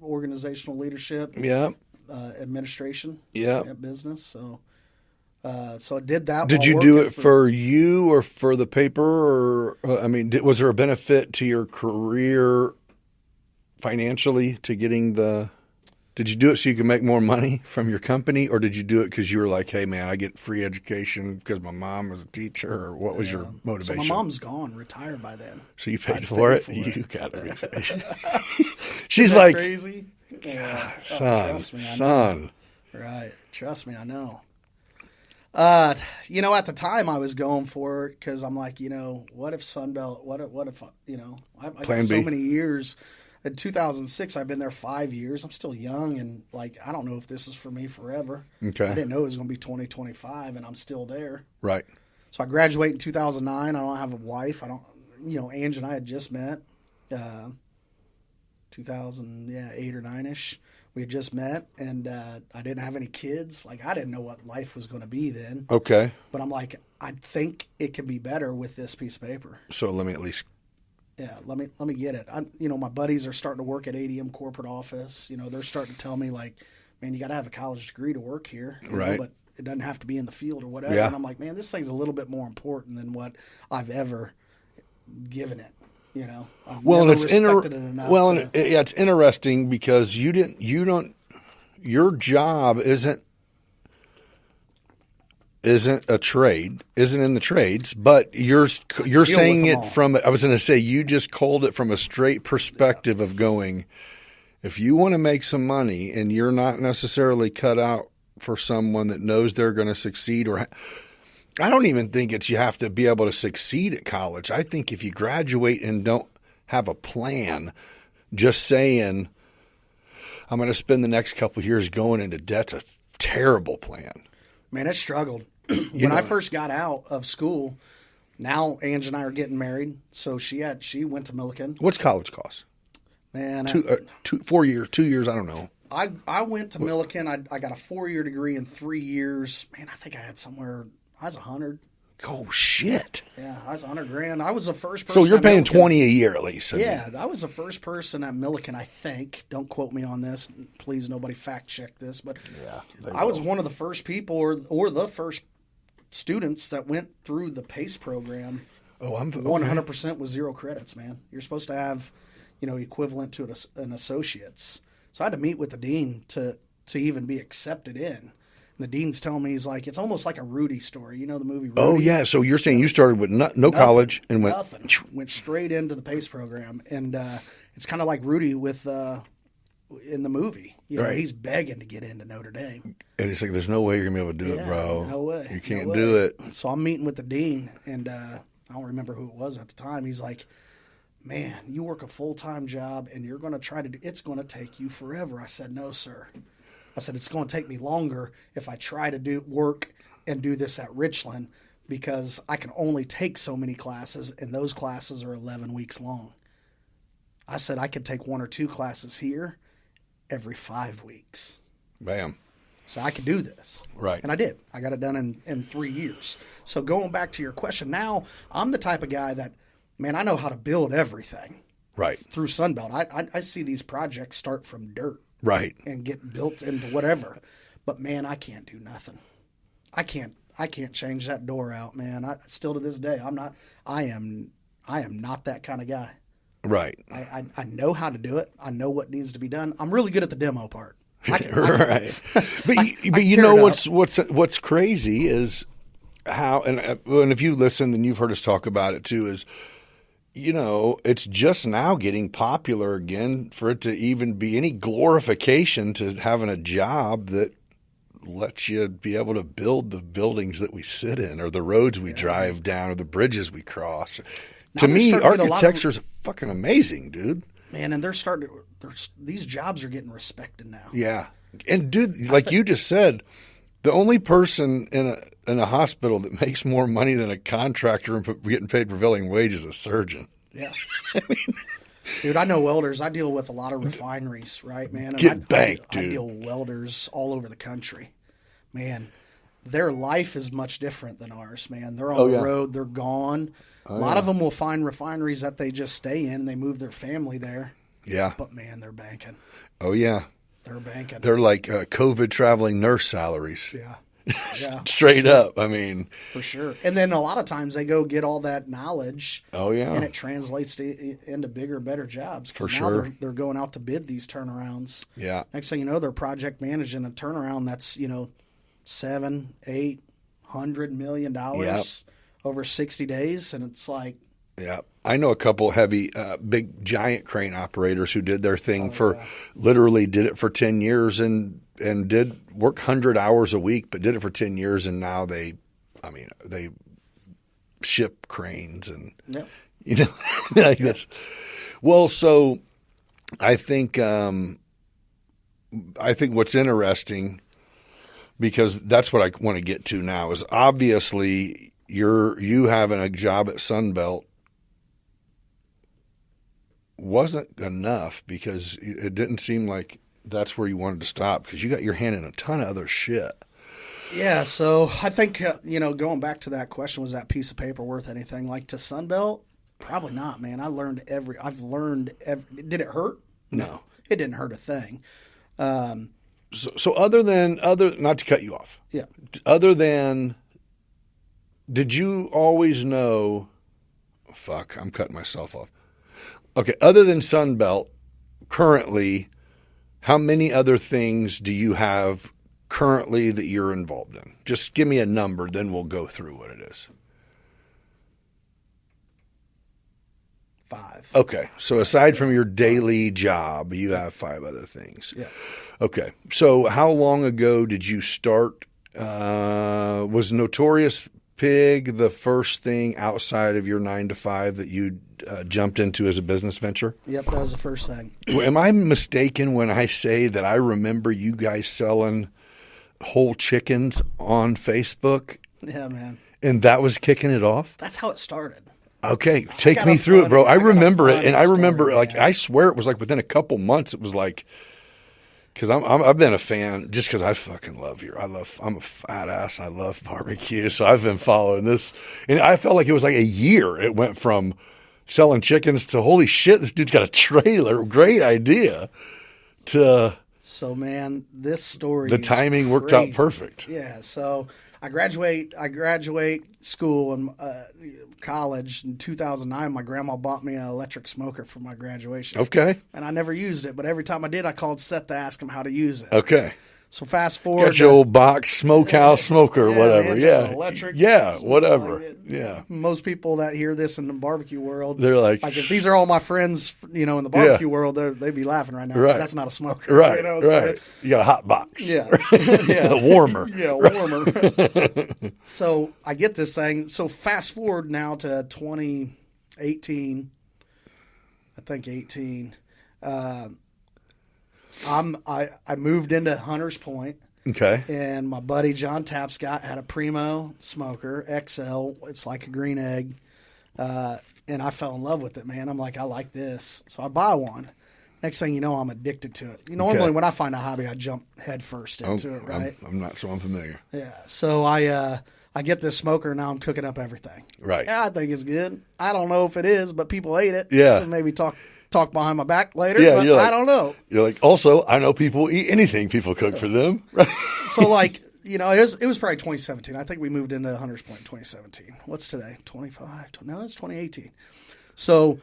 Organizational leadership. Yeah. Administration. Yeah. Business. So I did that. Did while you do working it for you or for the paper? Or was there a benefit to your career financially to getting the? Did you do it so you could make more money from your company, or did you do it because you were like, "Hey, man, I get free education because my mom was a teacher"? Or what was your motivation? So my mom's gone, retired by then. So you paid for it. You got a reputation. She's Isn't that like, crazy. Yeah. son, Trust me, I know. son. Right. Trust me, I know. At the time I was going for it because I'm like, what if Sunbelt? What if I Plan got so B. many years. In 2006, I've been there 5 years. I'm still young, and I don't know if this is for me forever. Okay. I didn't know it was going to be 2025, and I'm still there. Right. So I graduated in 2009. I don't have a wife. Ange and I had just met. 2008 or 9ish. We had just met, and I didn't have any kids. I didn't know what life was going to be then. Okay. But I'm like, I think it can be better with this piece of paper. So let me at least. Yeah, let me get it. My buddies are starting to work at ADM corporate office. They're starting to tell me man, you got to have a college degree to work here. Right. But it doesn't have to be in the field or whatever. Yeah. And I'm like, man, this thing's a little bit more important than what I've ever given it. I've never respected it enough. It's interesting because your job isn't a trade, isn't in the trades, but you're saying it from, I was going to say, you just called it from a straight perspective of going, if you want to make some money and you're not necessarily cut out for someone that knows they're going to succeed, or I don't even think it's you have to be able to succeed at college. I think if you graduate and don't have a plan, just saying, I'm going to spend the next couple of years going into debt's a terrible plan. Man, it struggled. When I first got out of school, now Ange and I are getting married, so she went to Milliken. What's college cost? Man, 4 years, 2 years, I don't know. I went to Milliken. I got a 4-year degree in 3 years. Man, I think I had somewhere. I was 100. Oh shit! Yeah, I was 100 grand. I was the first person. So you're at paying Milliken. 20 a year at least. Yeah, I was the first person at Milliken, I think. Don't quote me on this. Please, nobody fact check this. But I was one of the first people or the first students that went through the PACE program. Oh, I'm 100% with 0 credits, man. You're supposed to have, equivalent to an associate's. So I had to meet with the dean to even be accepted in. And the dean's telling me, he's like, it's almost like a Rudy story. You know the movie Rudy? Oh, yeah. So you're saying you started with no college and went... Nothing. Went straight into the PACE program. And it's kind of like Rudy with in the movie. Right. He's begging to get into Notre Dame. And he's like, there's no way you're going to be able to do it, bro. No way. You can't No do way. it. So I'm meeting with the dean, and I don't remember who it was at the time. He's like, man, you work a full-time job, and you're going to try to do, it's going to take you forever. I said, no, sir. I said, it's going to take me longer if I try to do work and do this at Richland because I can only take so many classes, and those classes are 11 weeks long. I said I could take 1 or 2 classes here every 5 weeks. Bam. So I could do this. Right. And I did. I got it done in 3 years. So going back to your question, now I'm the type of guy that, man, I know how to build everything. Right. Through Sunbelt. I see these projects start from dirt. Right. And get built into whatever. But man, I can't do nothing. I can't change that door out, man. Still to this day, I am not that kind of guy. Right. I know how to do it. I know what needs to be done. I'm really good at the demo part. Right. But you know what's crazy is how and if you listen and you've heard us talk about it too is it's just now getting popular again for it to even be any glorification to having a job that lets you be able to build the buildings that we sit in or the roads we drive down or the bridges we cross. Now to me, architecture is fucking amazing, dude. Man, and these jobs are getting respected now. Yeah. And dude, like you just said, the only person in a hospital that makes more money than a contractor and getting paid prevailing wage is a surgeon. Yeah. Dude, I know welders. I deal with a lot of refineries, right, man? And Get banked, dude. I deal with welders all over the country. Man, their life is much different than ours, man. They're on the road. They're gone. A lot of them will find refineries that they just stay in. They move their family there. Yeah. But, man, they're banking. Oh, yeah. They're banking. They're like COVID traveling nurse salaries. Yeah. Yeah. Straight up. I mean. For sure. And then a lot of times they go get all that knowledge. Oh, yeah. And it translates into bigger, better jobs. For now sure. They're going out to bid these turnarounds. Yeah. Next thing you know, they're project managing a turnaround that's, $700, $800 million over 60 days. And it's like. Yeah. I know a couple heavy, big, giant crane operators who did their thing literally did it for 10 years and did work 100 hours a week, but did it for 10 years. And now they ship cranes and, like this. Well, so I think what's interesting, because that's what I want to get to now, is obviously you having a job at Sunbelt wasn't enough, because it didn't seem like that's where you wanted to stop, because you got your hand in a ton of other shit. Yeah, so I think, going back to that question, was that piece of paper worth anything? Like to Sunbelt? Probably not, man. I've learned did it hurt? No. It didn't hurt a thing. So other than, not to cut you off. Yeah. Other than, did you always know, fuck, I'm cutting myself off. Okay, other than Sunbelt, currently, how many other things do you have currently that you're involved in? Just give me a number, then we'll go through what it is. 5. Okay, so aside from your daily job, you have 5 other things. Yeah. Okay, so how long ago did you start? Was Notorious Pig the first thing outside of your 9 to 5 that you jumped into as a business venture? Yep, that was the first thing. Am I mistaken when I say that I remember you guys selling whole chickens on Facebook? Yeah, man. And that was kicking it off? That's how it started. Okay, take me through it, bro. I remember it, and I remember, story, I swear it was like within a couple months, it was like, Because I've been a fan just because I fucking love I'm a fat ass. And I love barbecue. So I've been following this. And I felt like it was like a year. It went from selling chickens to holy shit, this dude's got a trailer. Great idea. To so man, this story. The timing worked out perfect. Yeah. So I graduate school and college in 2009. My grandma bought me an electric smoker for my graduation. Okay. And I never used it, but every time I did, I called Seth to ask him how to use it. Okay. So fast forward. Got your old box smokehouse smoker or whatever. Man, yeah. Just electric. Yeah. Whatever. Like yeah. Most people that hear this in the barbecue world, they're like if these are all my friends, in the barbecue world, they'd be laughing right now. 'Cause Right. That's not a smoker. Right. Right. Right. You got a hot box. Yeah. A warmer. Yeah, warmer. So I get this thing. So fast forward now to 2018. I think 18. I moved into Hunters Point. Okay. And my buddy John Tapscott had a Primo smoker XL. It's like a green egg. And I fell in love with it, man. I'm like, I like this. So I buy one. Next thing you know, I'm addicted to it. Normally when I find a hobby, I jump head first into it, right? I'm not so unfamiliar. Yeah. So I get this smoker, and now I'm cooking up everything. Right. Yeah, I think it's good. I don't know if it is, but people ate it. Yeah. Maybe talk behind my back later. Yeah, but I don't know. You're like, also, I know people eat anything people cook for them. Right. So it was probably 2017. I think we moved into Hunters Point in 2017. What's today? 25? No, it's 2018. So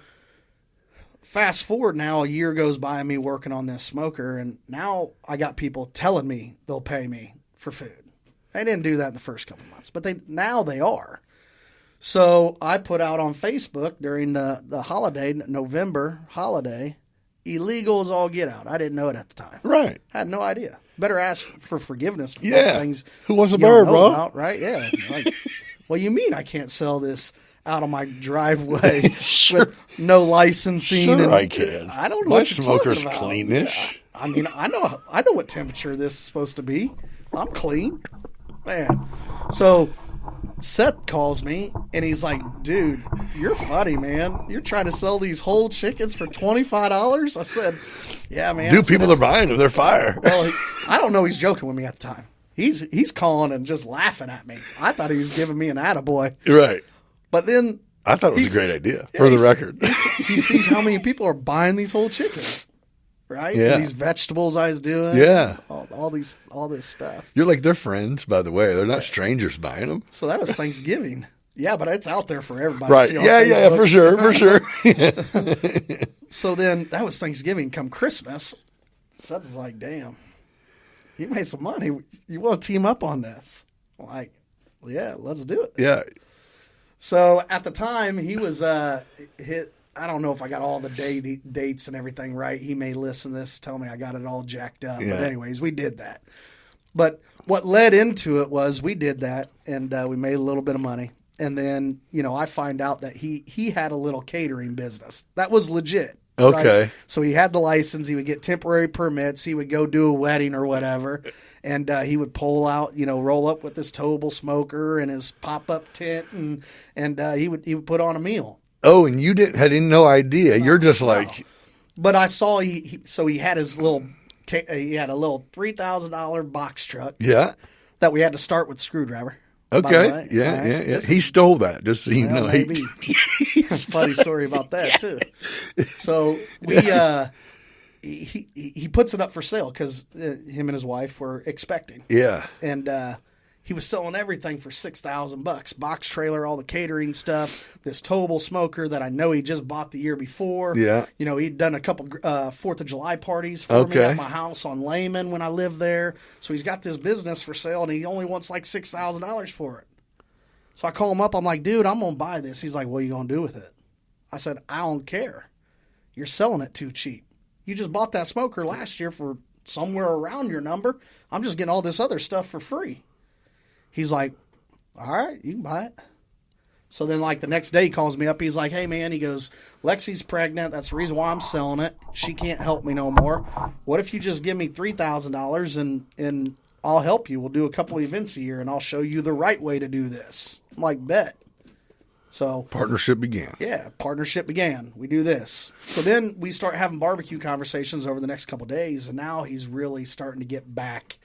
fast forward now, a year goes by me working on this smoker, and now I got people telling me they'll pay me for food. They didn't do that in the first couple months, but now they are. So I put out on Facebook during the holiday, November holiday, illegal as all get out. I didn't know it at the time. Right. I had no idea. Better ask for forgiveness for things. Who wants a you don't bird, know bro? about, right? Yeah. Like, what do you mean I can't sell this out of my driveway with no licensing? Sure, and, I can. I don't know My what you're smoker's talking about. cleanish. I mean, I know what temperature this is supposed to be. I'm clean, man. So Seth calls me and he's like, "Dude, you're funny, man. You're trying to sell these whole chickens for $25." I said, "Yeah, man." Dude, people are buying them. They're fire. Well, I don't know. He's joking with me at the time. He's calling and just laughing at me. I thought he was giving me an attaboy. Right. But then I thought it was a great idea, for the record. He sees how many people are buying these whole chickens, right? Yeah. And these vegetables I was doing. Yeah. All this stuff. You're like, they're friends, by the way. They're not strangers buying them. So that was Thanksgiving. Yeah, but it's out there for everybody Right. to see on Yeah, Facebook. for sure. So then that was Thanksgiving. Come Christmas, Seth was like, "Damn, you made some money. You want to team up on this?" I'm like, well, yeah, let's do it. Yeah. So at the time, he was hit. I don't know if I got all the dates and everything right. He may listen to this, tell me I got it all jacked up. Yeah. But anyways, we did that. But what led into it was we did that, and we made a little bit of money. And then, I find out that he had a little catering business. That was legit. Okay. Right? So he had the license. He would get temporary permits. He would go do a wedding or whatever. And he would pull out, roll up with his towable smoker and his pop-up tent, and he would put on a meal. Oh, and you had no idea. You're just like. But I saw he had his little, he had a little $3,000 box truck. Yeah. That we had to start with screwdriver. Okay. Yeah. Right? Yeah. He stole that, just so you know. Maybe. Funny story about that too. So we he puts it up for sale because him and his wife were expecting. Yeah. And he was selling everything for $6,000. Box trailer, all the catering stuff, this towable smoker that I know he just bought the year before. Yeah. He'd done a couple 4th of July parties for me at my house on Lehman when I lived there. So he's got this business for sale, and he only wants like $6,000 for it. So I call him up. I'm like, "Dude, I'm going to buy this." He's like, "What are you going to do with it?" I said, "I don't care. You're selling it too cheap. You just bought that smoker last year for somewhere around your number. I'm just getting all this other stuff for free." He's like, "All right, you can buy it." So then the next day he calls me up. He's like, "Hey, man," he goes, "Lexi's pregnant. That's the reason why I'm selling it. She can't help me no more. What if you just give me $3,000 and I'll help you. We'll do a couple events a year and I'll show you the right way to do this." I'm like, "Bet." So Partnership began. yeah, partnership began. We do this. So then we start having barbecue conversations over the next couple of days, and now he's really starting to get back.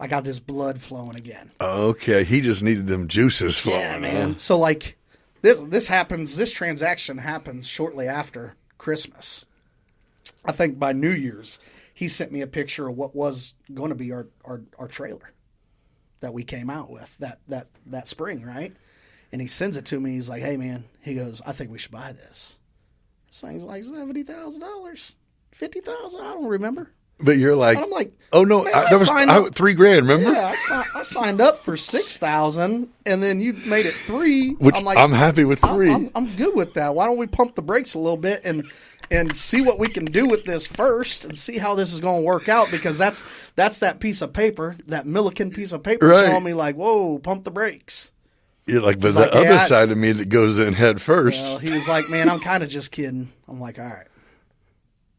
I got this blood flowing again. Okay, he just needed them juices flowing. Yeah, man. So like this happens. This transaction happens shortly after Christmas. I think by New Year's, he sent me a picture of what was going to be our trailer that we came out with that spring, right? And he sends it to me. He's like, "Hey, man," he goes, "I think we should buy this." This thing's like $70,000, $50,000. I don't remember. But you're like, And I'm like, oh no, man, that was $3,000. Remember? Yeah, I signed up for 6,000, and then you made it 3. Which I'm like, I'm happy with 3. I'm good with that. Why don't we pump the brakes a little bit and see what we can do with this first, and see how this is going to work out? Because that's that piece of paper, that Milliken piece of paper, Right. telling me like, whoa, pump the brakes. You're like, but He's the like, other yeah, side of me that goes in head first. Well, he was like, man, I'm kind of just kidding. I'm like, all right.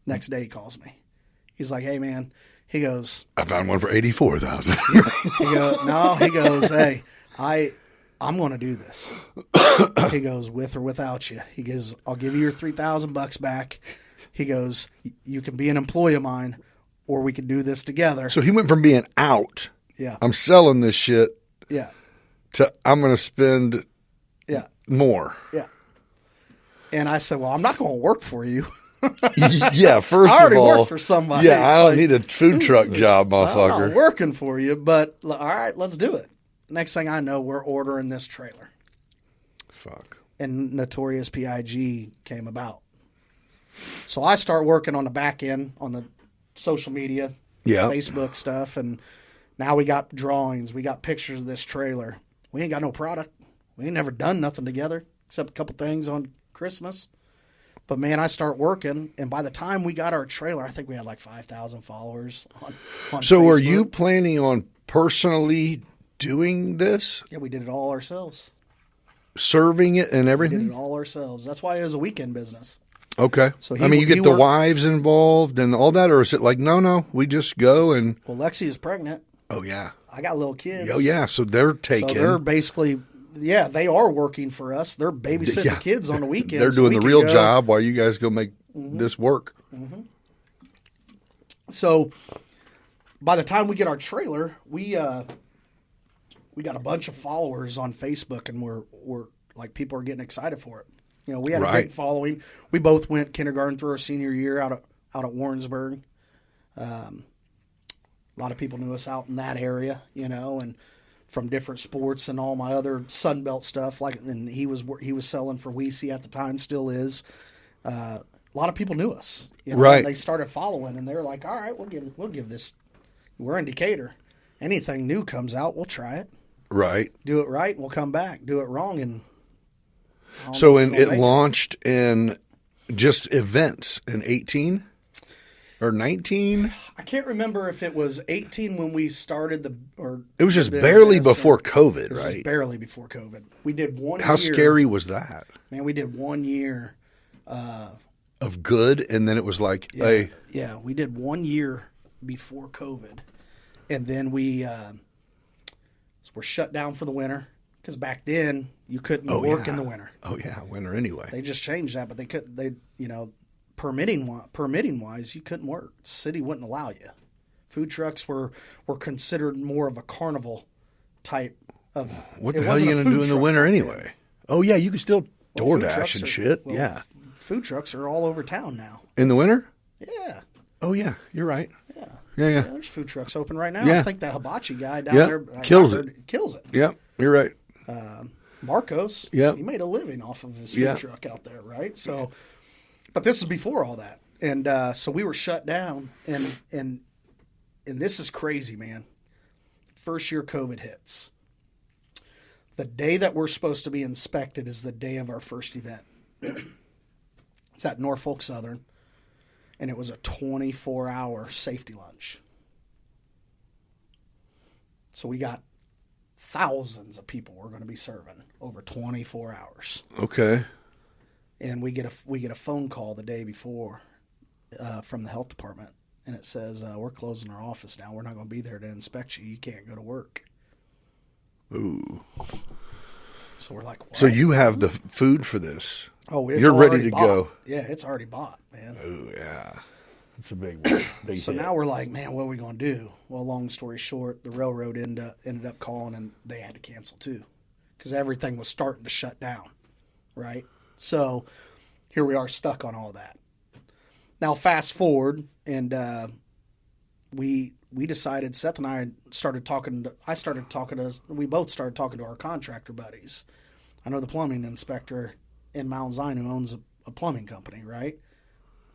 Next day he calls me. He's like, hey, man. He goes, I found one for $84,000. he goes, hey, I'm going to do this. He goes, with or without you. He goes, I'll give you your $3,000 back. He goes, you can be an employee of mine, or we can do this together. So he went from being out, Yeah. I'm selling this shit, Yeah. to I'm going to spend Yeah. more. Yeah. And I said, well, I'm not going to work for you. Yeah, first I already of all, work for somebody. Yeah, I don't Like, need a food truck job, I'm motherfucker. not working for you, but all right, let's do it. Next thing I know, we're ordering this trailer. Fuck. And Notorious PIG came about. So I start working on the back end, on the social media, Yeah. Facebook stuff, and now we got drawings, we got pictures of this trailer. We ain't got no product. We ain't never done nothing together except a couple things on Christmas. But man, I start working, and by the time we got our trailer, I think we had like 5,000 followers on So Facebook. are you planning on personally doing this? Yeah, we did it all ourselves. Serving it and We did everything? it all ourselves. That's why it was a weekend business. Okay. So I mean, you he get the worked- wives involved and all that, or is it like, no, we just go and, Well, Lexi is pregnant. oh, yeah. I got little kids. Oh, yeah. So they're So taking. they're basically, yeah, they are working for us. They're babysitting Yeah. the kids on the weekends. They're so doing we the can real go. job while you guys go make this work. So by the time we get our trailer, we got a bunch of followers on Facebook, and we're like, people are getting excited for it. You know, we had a Right. big following. We both went kindergarten through our senior year out at Warrensburg. A lot of people knew us out in that area, you know, and from different sports and all my other Sunbelt stuff. Like, and he was selling for Weesey at the time, still is. A lot of people knew us, you know, Right. and they started following, and they're like, all right, we'll give this. We're in Decatur. Anything new comes out, we'll try it. Right. Do it right, we'll come back. Do it wrong, and So if it we'll make it. launched in just events in 18 or 19? I can't remember if it was 18 when we started It was just the barely business, before or- COVID, it was right? just barely before COVID. We did one How year. scary was that? Man, we did 1 year. Of good, and then it was like, hey, Yeah, we did 1 year before COVID. And then we were shut down for the winter, because back then you couldn't work in the winter. oh yeah, winter anyway. They just changed that, but they couldn't. They, you know, permitting wise, you couldn't work. The city wouldn't allow you. Food trucks were considered more of a carnival type of. What it the hell are you wasn't a going to do food in the truck winter back then. anyway? Oh yeah, you can still Well, food DoorDash trucks and are- shit. well, Yeah, food trucks are all over town now. in the winter. Yeah, Oh yeah, you're right. yeah. Yeah, Yeah, there's food trucks open right now. Yeah. I think that hibachi guy down Yeah, there kills I heard, kills it. yeah. You're right. Marcos, Yeah. he made a living off of his food Yeah. truck out there, right? So, but this is before all that, and so we were shut down, and this is crazy, man. First year COVID hits. The day that we're supposed to be inspected is the day of our first event. It's at Norfolk Southern, and it was a 24-hour safety lunch. So we got thousands of people we're going to be serving over 24 hours. Okay. And we get a phone call the day before from the health department, and it says, we're closing our office now. We're not going to be there to inspect you. You can't go to work. Ooh. So we're like, what? So you have the food for this. Oh, it's you're ready already to bought. go. Yeah, it's already bought, man. Oh, yeah. That's a big one. Big So hit. now we're like, man, what are we going to do? Well, long story short, the railroad ended up calling, and they had to cancel too because everything was starting to shut down, right? So here we are stuck on all that. Now, fast forward, and we decided, Seth and I started talking to, we both started talking to our contractor buddies. I know the plumbing inspector in Mount Zion who owns a plumbing company, right?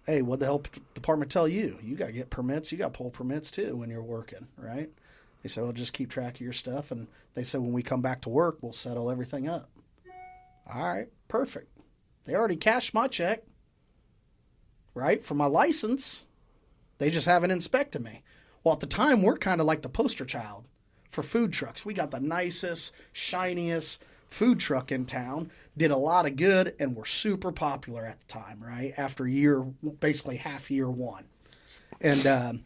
Hey, what the health department tell you? You got to get permits. You got to pull permits too when you're working, right? They said, well, just keep track of your stuff. And they said, when we come back to work, we'll settle everything up. All right, perfect. They already cashed my check, right, for my license. They just haven't inspected me. Well, at the time, we're kind of like the poster child for food trucks. We got the nicest, shiniest food truck in town, did a lot of good, and were super popular at the time, right? After basically half year one. And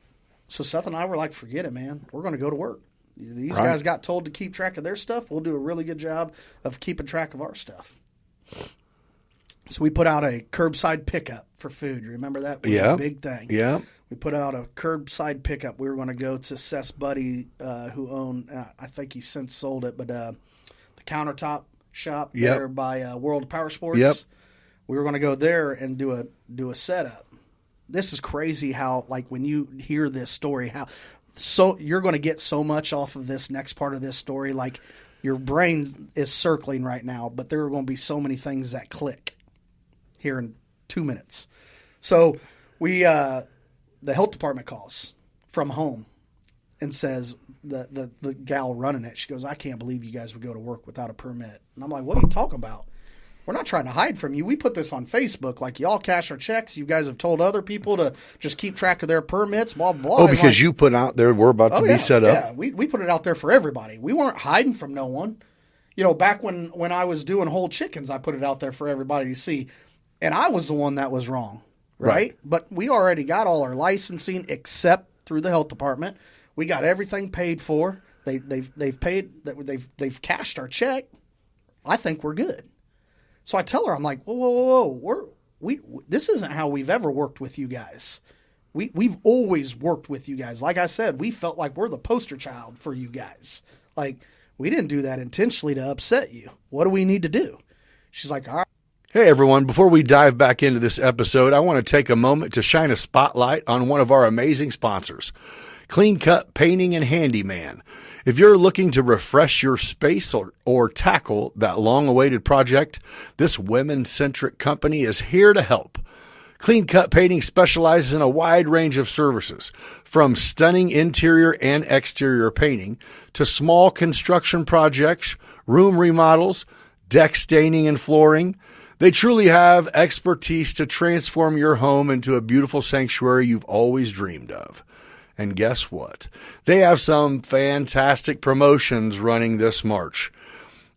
so Seth and I were like, forget it, man. We're going to go to work. These guys got told to keep track of their stuff. We'll do a really good job of keeping track of our stuff. So we put out a curbside pickup for food. You remember that? It was a big thing. Yeah. We put out a curbside pickup. We were going to go to Seth's buddy who owned, I think he since sold it, but the countertop shop there by World of Power Sports. Yep. We were going to go there and do a setup. This is crazy how, like, when you hear this story, so you're going to get so much off of this next part of this story. Like, your brain is circling right now, but there are going to be so many things that click here in 2 minutes. So we, the health department calls from home and says, the gal running it, she goes, I can't believe you guys would go to work without a permit. And I'm like, what are you talking about? We're not trying to hide from you. We put this on Facebook. Like, y'all cash our checks. You guys have told other people to just keep track of their permits, blah, blah. Oh, because you put out there, we're about to be set up. Yeah, we put it out there for everybody. We weren't hiding from no one. You know, back when I was doing whole chickens, I put it out there for everybody to see. And I was the one that was wrong, right? But we already got all our licensing except through the health department. We got everything paid for. They've paid. They've cashed our check. I think we're good. So I tell her, I'm like, whoa, this isn't how we've ever worked with you guys. We've always worked with you guys. Like I said, we felt like we're the poster child for you guys. Like, we didn't do that intentionally to upset you. What do we need to do? She's like, all right. Hey, everyone. Before we dive back into this episode, I want to take a moment to shine a spotlight on one of our amazing sponsors, Clean Cut Painting and Handyman. If you're looking to refresh your space or tackle that long-awaited project, this women-centric company is here to help. Clean Cut Painting specializes in a wide range of services, from stunning interior and exterior painting to small construction projects, room remodels, deck staining and flooring. They truly have expertise to transform your home into a beautiful sanctuary you've always dreamed of. And guess what? They have some fantastic promotions running this March.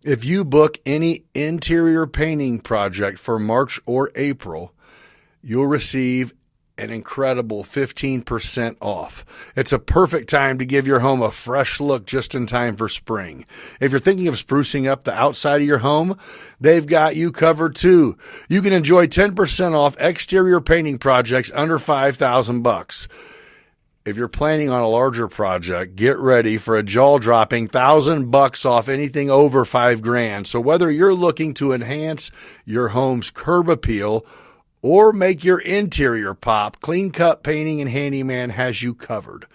If you book any interior painting project for March or April, you'll receive an incredible 15% off. It's a perfect time to give your home a fresh look just in time for spring. If you're thinking of sprucing up the outside of your home, they've got you covered too. You can enjoy 10% off exterior painting projects under $5,000. If you're planning on a larger project, get ready for a jaw-dropping $1,000 off anything over $5,000. So whether you're looking to enhance your home's curb appeal or make your interior pop, Clean Cut Painting and Handyman has you covered.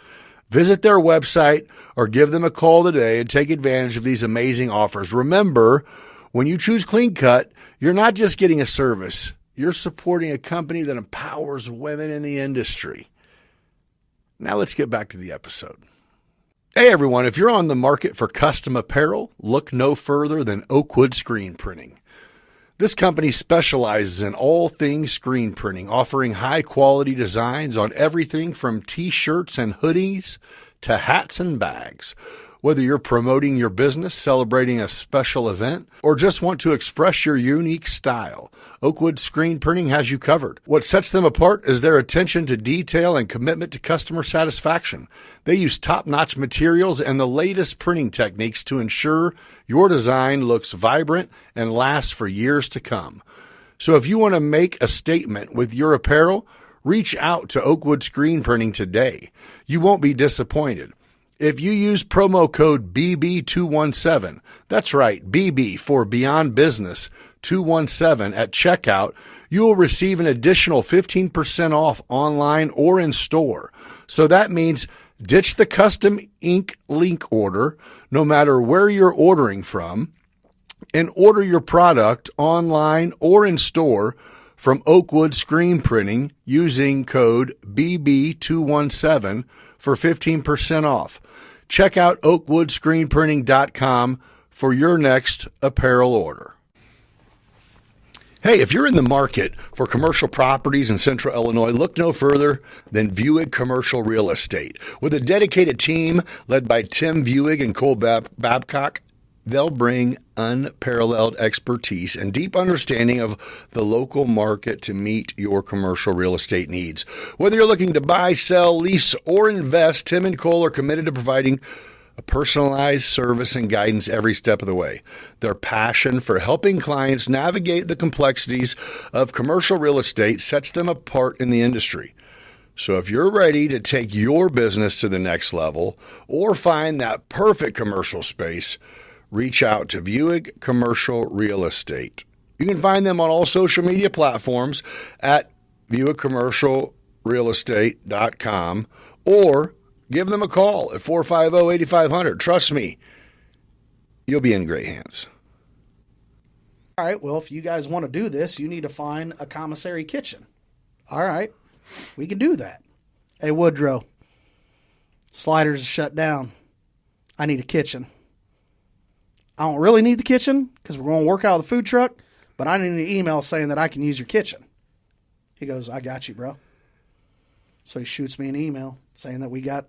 Visit their website or give them a call today and take advantage of these amazing offers. Remember, when you choose Clean Cut, you're not just getting a service. You're supporting a company that empowers women in the industry. Now let's get back to the episode. Hey everyone, if you're on the market for custom apparel, look no further than Oakwood Screen Printing. This company specializes in all things screen printing, offering high-quality designs on everything from t-shirts and hoodies to hats and bags. Whether you're promoting your business, celebrating a special event, or just want to express your unique style, Oakwood Screen Printing has you covered. What sets them apart is their attention to detail and commitment to customer satisfaction. They use top-notch materials and the latest printing techniques to ensure your design looks vibrant and lasts for years to come. So if you want to make a statement with your apparel, reach out to Oakwood Screen Printing today. You won't be disappointed. If you use promo code BB217, that's right, BB for Beyond Business 217 at checkout, you will receive an additional 15% off online or in store. So that means ditch the custom ink link order, no matter where you're ordering from, and order your product online or in store from Oakwood Screen Printing using code BB217 for 15% off. Check out oakwoodscreenprinting.com for your next apparel order. Hey, if you're in the market for commercial properties in Central Illinois, look no further than Vuig Commercial Real Estate. With a dedicated team led by Tim Vuig and Cole Babcock, they'll bring unparalleled expertise and deep understanding of the local market to meet your commercial real estate needs. Whether you're looking to buy, sell, lease, or invest, Tim and Cole are committed to providing a personalized service and guidance every step of the way. Their passion for helping clients navigate the complexities of commercial real estate sets them apart in the industry. So if you're ready to take your business to the next level or find that perfect commercial space, reach out to Vuig Commercial Real Estate. You can find them on all social media platforms at VuigCommercialRealEstate.com or give them a call at 450-8500. Trust me, you'll be in great hands. All right, well, if you guys want to do this, you need to find a commissary kitchen. All right, we can do that. Hey, Woodrow, Sliders is shut down. I need a kitchen. I don't really need the kitchen because we're going to work out of the food truck, but I need an email saying that I can use your kitchen. He goes, I got you, bro. So he shoots me an email saying that we got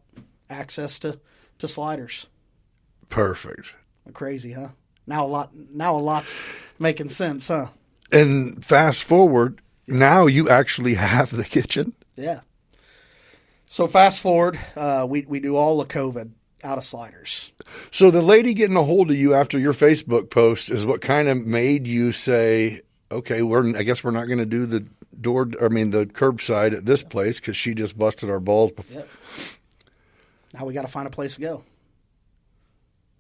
access to Sliders. Perfect. Crazy, huh? Now a lot's making sense, huh? And fast forward, now you actually have the kitchen? Yeah. So fast forward, we do all the COVID out of Sliders. So the lady getting a hold of you after your Facebook post is what kind of made you say, okay, I guess we're not going to do the curbside at this place because she just busted our balls before. Yep. Now we got to find a place to go.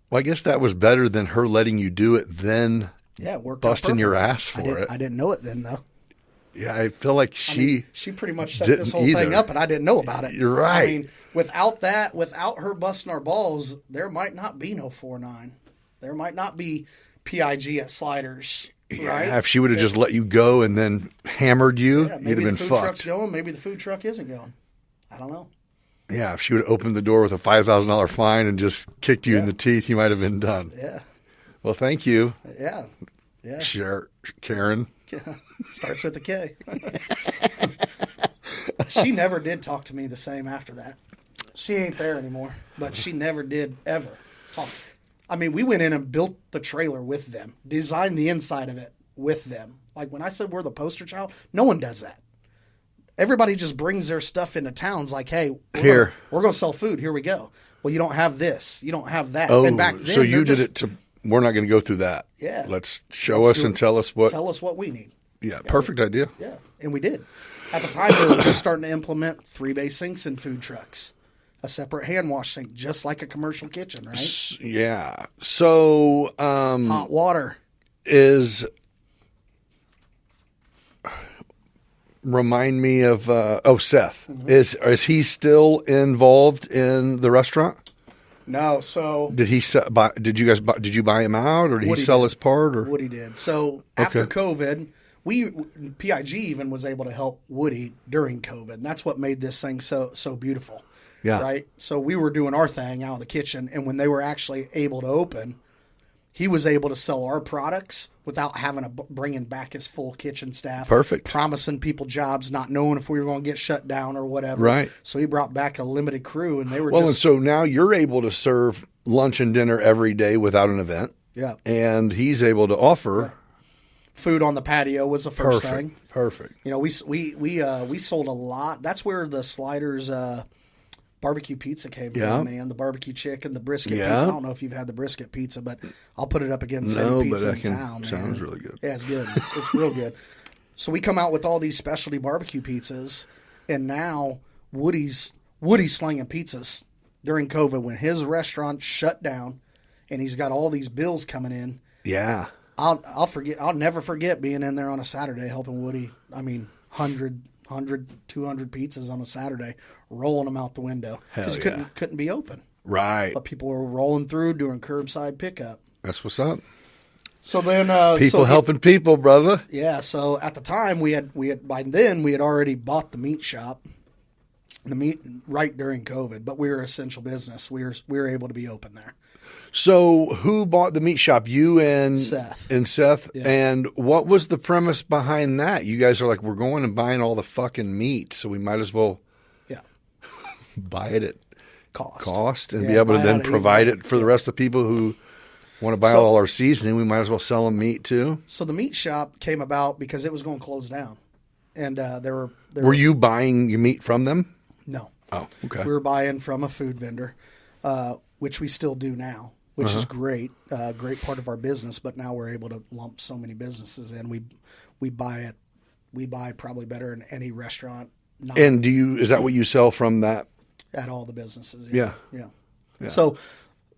Well, I guess that was better than her letting you do it then. Yeah, it worked busting your ass for it. I didn't know it then, though. Yeah, I feel like she pretty much set this whole thing up, and I didn't know about it. You're right. I mean, without her busting our balls, there might not be no 4-9. There might not be PIG at Sliders. Yeah, right? If she would have just let you go and then hammered you, you'd have been maybe the food fucked. truck's going, maybe the food truck isn't going. I don't know. Yeah, if she would have opened the door with a $5,000 fine and just kicked you in the teeth, you might have been done. Yeah. Well, thank you. Yeah. Yeah. Karen. Starts with a K. She never did talk to me the same after that. She ain't there anymore, but she never did ever talk. I mean, we went in and built the trailer with them, designed the inside of it with them. Like when I said we're the poster child, no one does that. Everybody just brings their stuff into towns like, hey, we're going to sell food. Here we go. Well, you don't have this. You don't have that. Oh, and back then, so you did it to, we're not going to go through that. Yeah. Let's show us and tell us what. Tell us what we need. Yeah, perfect idea. Yeah, and we did. At the time, they were just starting to implement 3-bay sinks in food trucks. A separate hand wash sink, just like a commercial kitchen, right? Yeah. So hot water is. Remind me of Seth. Mm-hmm. Is he still involved in the restaurant? No. So did you buy him out, or did he sell his part? Or Woody did. So after COVID, PIG even was able to help Woody during COVID, and that's what made this thing so beautiful. Yeah. Right. So we were doing our thing out of the kitchen, and when they were actually able to open, he was able to sell our products without having to bring in back his full kitchen staff. Perfect. Promising people jobs, not knowing if we were going to get shut down or whatever. Right. So he brought back a limited crew, and they were and so now you're able to serve lunch and dinner every day without an event. Yeah. And he's able to offer Food on the patio was the first thing. Perfect. You know, we sold a lot. That's where the Sliders barbecue pizza came from, man. The barbecue chicken, the brisket pizza. I don't know if you've had the brisket pizza, but I'll put it up against any pizza in town, man. Sounds really good. Yeah, it's good. It's real good. So we come out with all these specialty barbecue pizzas, and now Woody's slinging pizzas during COVID when his restaurant shut down, and he's got all these bills coming in. Yeah. I'll never forget being in there on a Saturday helping Woody. I mean, 100, 200 pizzas on a Saturday, rolling them out the window because couldn't be open. Right. But people were rolling through doing curbside pickup. That's what's up. So then people helping people, brother. Yeah. So at the time we had by then we had already bought the meat shop, the meat right during COVID. But we were essential business. We were able to be open there. So who bought the meat shop? You and Seth. Yeah. And what was the premise behind that? You guys are like, we're going and buying all the fucking meat, so we might as well buy it at cost and be able to then provide it for the rest of the people who want to buy all our seasoning. We might as well sell them meat too. So the meat shop came about because it was going to close down. And were you buying your meat from them? No. Oh, okay. We were buying from a food vendor, which we still do now. Which is great, great part of our business. But now we're able to lump so many businesses in. We buy probably better than any restaurant. And is that what you sell from that? At all the businesses. Yeah. So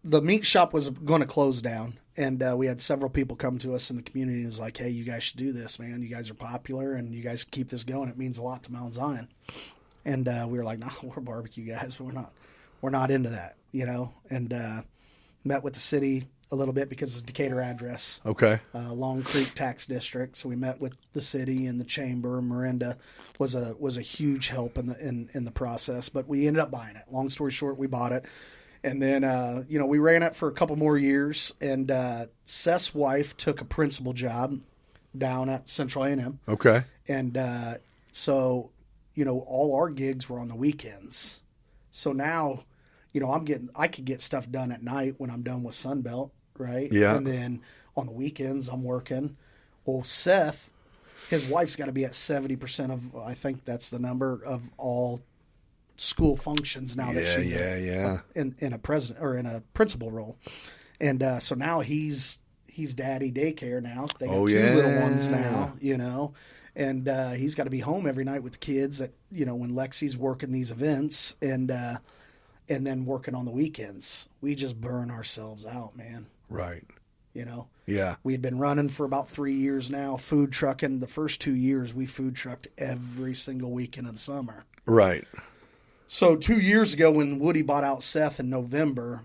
the meat shop was going to close down, and we had several people come to us in the community and was like, "Hey, you guys should do this, man. You guys are popular, and you guys keep this going. It means a lot to Mount Zion." And we were like, "No, we're barbecue guys. We're not into that, you know." And met with the city a little bit because it's a Decatur address. Okay. Long Creek tax district. So we met with the city and the chamber. Miranda was a huge help in the process, but we ended up buying it. Long story short, we bought it. And then, we ran it for a couple more years, and Seth's wife took a principal job down at Central A&M. Okay. And so, all our gigs were on the weekends. So now, I could get stuff done at night when I'm done with Sunbelt, right? Yeah. And then on the weekends, I'm working. Well, Seth, his wife's got to be at 70% of, I think that's the number of all school functions now that she's in a president or in a principal role. And so now he's daddy daycare now. They got two little ones now, and he's got to be home every night with the kids that, when Lexi's working these events and then working on the weekends. We just burn ourselves out, man. Right. Yeah. We had been running for about 3 years now, food trucking. The first 2 years, we food trucked every single weekend of the summer. Right. So 2 years ago when Woody bought out Seth in November,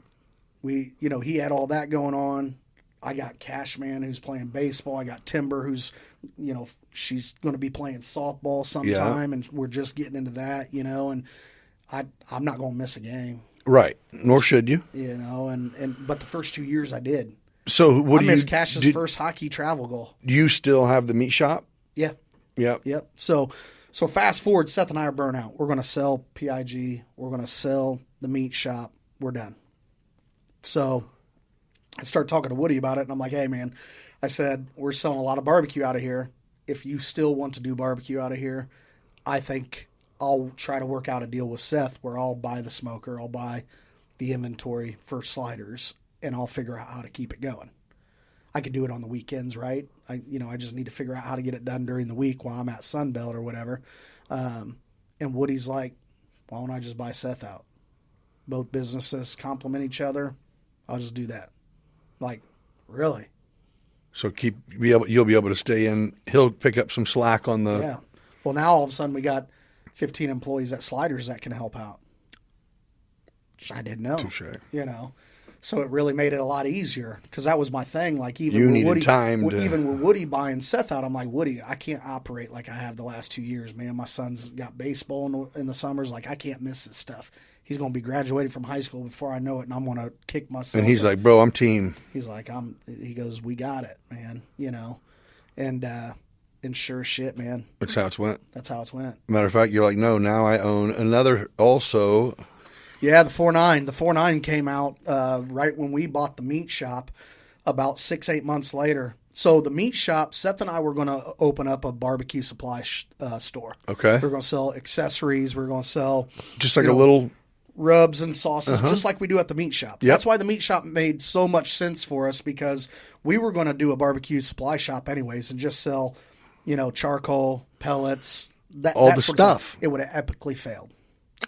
he had all that going on. I got Cashman who's playing baseball. I got Timber who's, she's going to be playing softball sometime, and we're just getting into that, and I'm not going to miss a game. Right. Nor should you. But the first 2 years I did. So I missed Cash's first hockey travel goal. Do you still have the meat shop? Yeah. Yep. So fast forward, Seth and I are burnt out. We're going to sell PIG. We're going to sell the meat shop. We're done. So I started talking to Woody about it, and I'm like, hey, man, I said, we're selling a lot of barbecue out of here. If you still want to do barbecue out of here, I think I'll try to work out a deal with Seth where I'll buy the smoker, I'll buy the inventory for sliders, and I'll figure out how to keep it going. I could do it on the weekends, right? I just need to figure out how to get it done during the week while I'm at Sunbelt or whatever. And Woody's like, why don't I just buy Seth out? Both businesses complement each other. I'll just do that. Like, really? So you'll be able to stay in. He'll pick up some slack on the. Yeah. Well, now all of a sudden we got 15 employees at Sliders that can help out, which I didn't know. Touché. So it really made it a lot easier because that was my thing. Like even with Woody buying Seth out, I'm like, Woody, I can't operate like I have the last 2 years, man. My son's got baseball in the summers. Like I can't miss this stuff. He's going to be graduating from high school before I know it, and I'm going to kick myself. And he's like, bro, I'm team. He's like, he goes, we got it, man. And sure shit, man. That's how it's went. That's how it's went. Matter of fact, you're like, no, now I own another also Yeah, the 4.9. The 4.9 came out right when we bought the meat shop about 6-8 months later. So the meat shop, Seth and I were going to open up a barbecue supply store. Okay. We're going to sell accessories. We're going to sell Just like a little... rubs and sauces, just like we do at the meat shop. Yep. That's why the meat shop made so much sense for us, because we were going to do a barbecue supply shop anyways and just sell, charcoal, pellets, all that the sort of thing. stuff. It would have epically failed.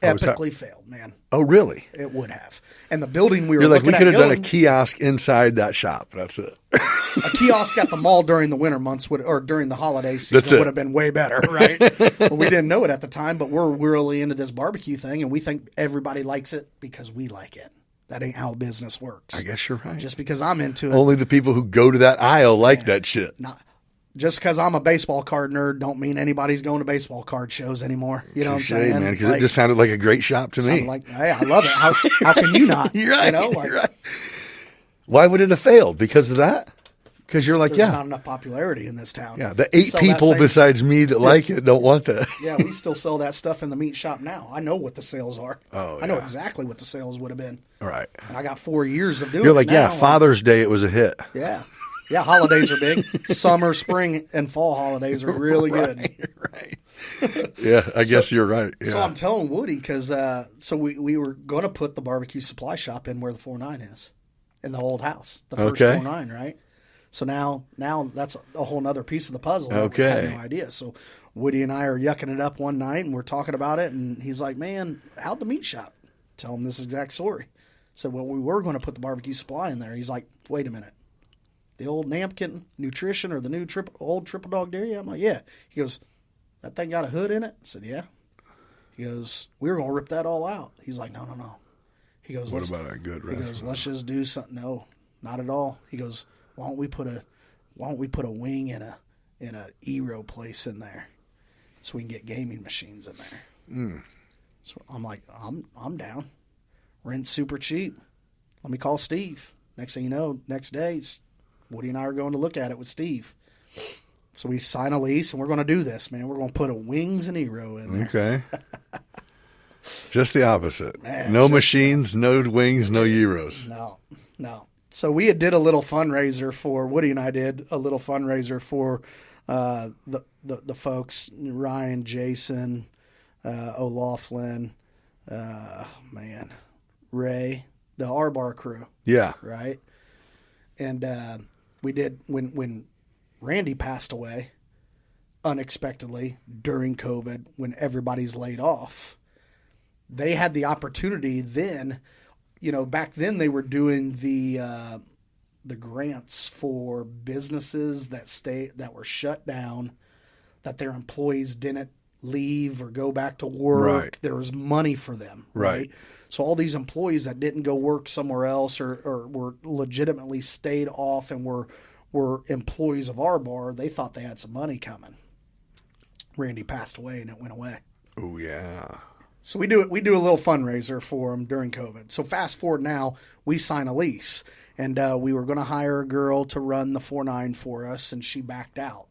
Epically Failed, man. Oh, really? It would have. And the building we were You're like, looking we could at have done a building, kiosk inside that shop. That's it. a kiosk at the mall during the winter months or during the holiday That's season it. would have been way better, right? But we didn't know it at the time, but we're really into this barbecue thing, and we think everybody likes it because we like it. That ain't how business works. I guess you're right. Just because I'm into it, Only the people who go to that aisle like that shit. not just because I'm a baseball card nerd, don't mean anybody's going to baseball card shows anymore. You know what I'm Touche, saying? man, because it just sounded like a great shop to me. sounded like, hey, I love it. How can you not? You're right. Like, You're right. Why would it have failed? Because of that? Because you're like, there's yeah. not enough popularity in this town. Yeah, the We 8 sell that people same- besides me that like it don't want that. Yeah, we still sell that stuff in the meat shop now. I know what the sales are. Oh, I know yeah. exactly what the sales would have been. All right. And I got 4 years of doing You're it like, yeah, now. Father's Day, it was a hit. Yeah. Yeah, holidays are big. Summer, spring, and fall holidays are really good. Right. Yeah, I guess you're right. Yeah. So I'm telling Woody because so we were going to put the barbecue supply shop in where the 4.9 is, in the old house, the first Okay. 4.9, right? So now that's a whole other piece of the puzzle. Okay. I had no idea. So Woody and I are yucking it up one night, and we're talking about it, and he's like, "Man, how'd the meat shop?" Tell him this exact story. So well, we were going to put the barbecue supply in there. He's like, "Wait a minute. The old Nampkin Nutrition or the new old Triple Dog Dairy?" I'm like, "Yeah." He goes, "That thing got a hood in it?" I said, "Yeah." He goes, "We were going to rip that all out." He's like, "No, no, no." He goes, What "Let's," about a good he restaurant? goes, "Let's just do something." No, not at all. He goes, why don't we put a wing in a Eero place in there so we can get gaming machines in there. So I'm like, I'm down. Rent's super cheap. Let me call Steve. Next thing you know, next day, Woody and I are going to look at it with Steve. So we sign a lease, and we're going to do this, man. We're going to put a wings and Eero in there. Okay. Just the opposite. Man, No machines, no wings, no gyros. No. So we did a little fundraiser for Woody and I did a little fundraiser for the folks, Ryan, Jason, O'Laughlin, Ray, the R-Bar crew. Yeah. Right. And we did when Randy passed away unexpectedly during COVID, when everybody's laid off. They had the opportunity then, back then they were doing the grants for businesses that were shut down, that their employees didn't leave or go back to work. Right. There was money for them. Right. So all these employees that didn't go work somewhere else or were legitimately stayed off and were employees of our bar, they thought they had some money coming. Randy passed away and it went away. Oh, yeah. So we do a little fundraiser for them during COVID. So fast forward now, we sign a lease, and we were going to hire a girl to run the 4.9 for us, and she backed out.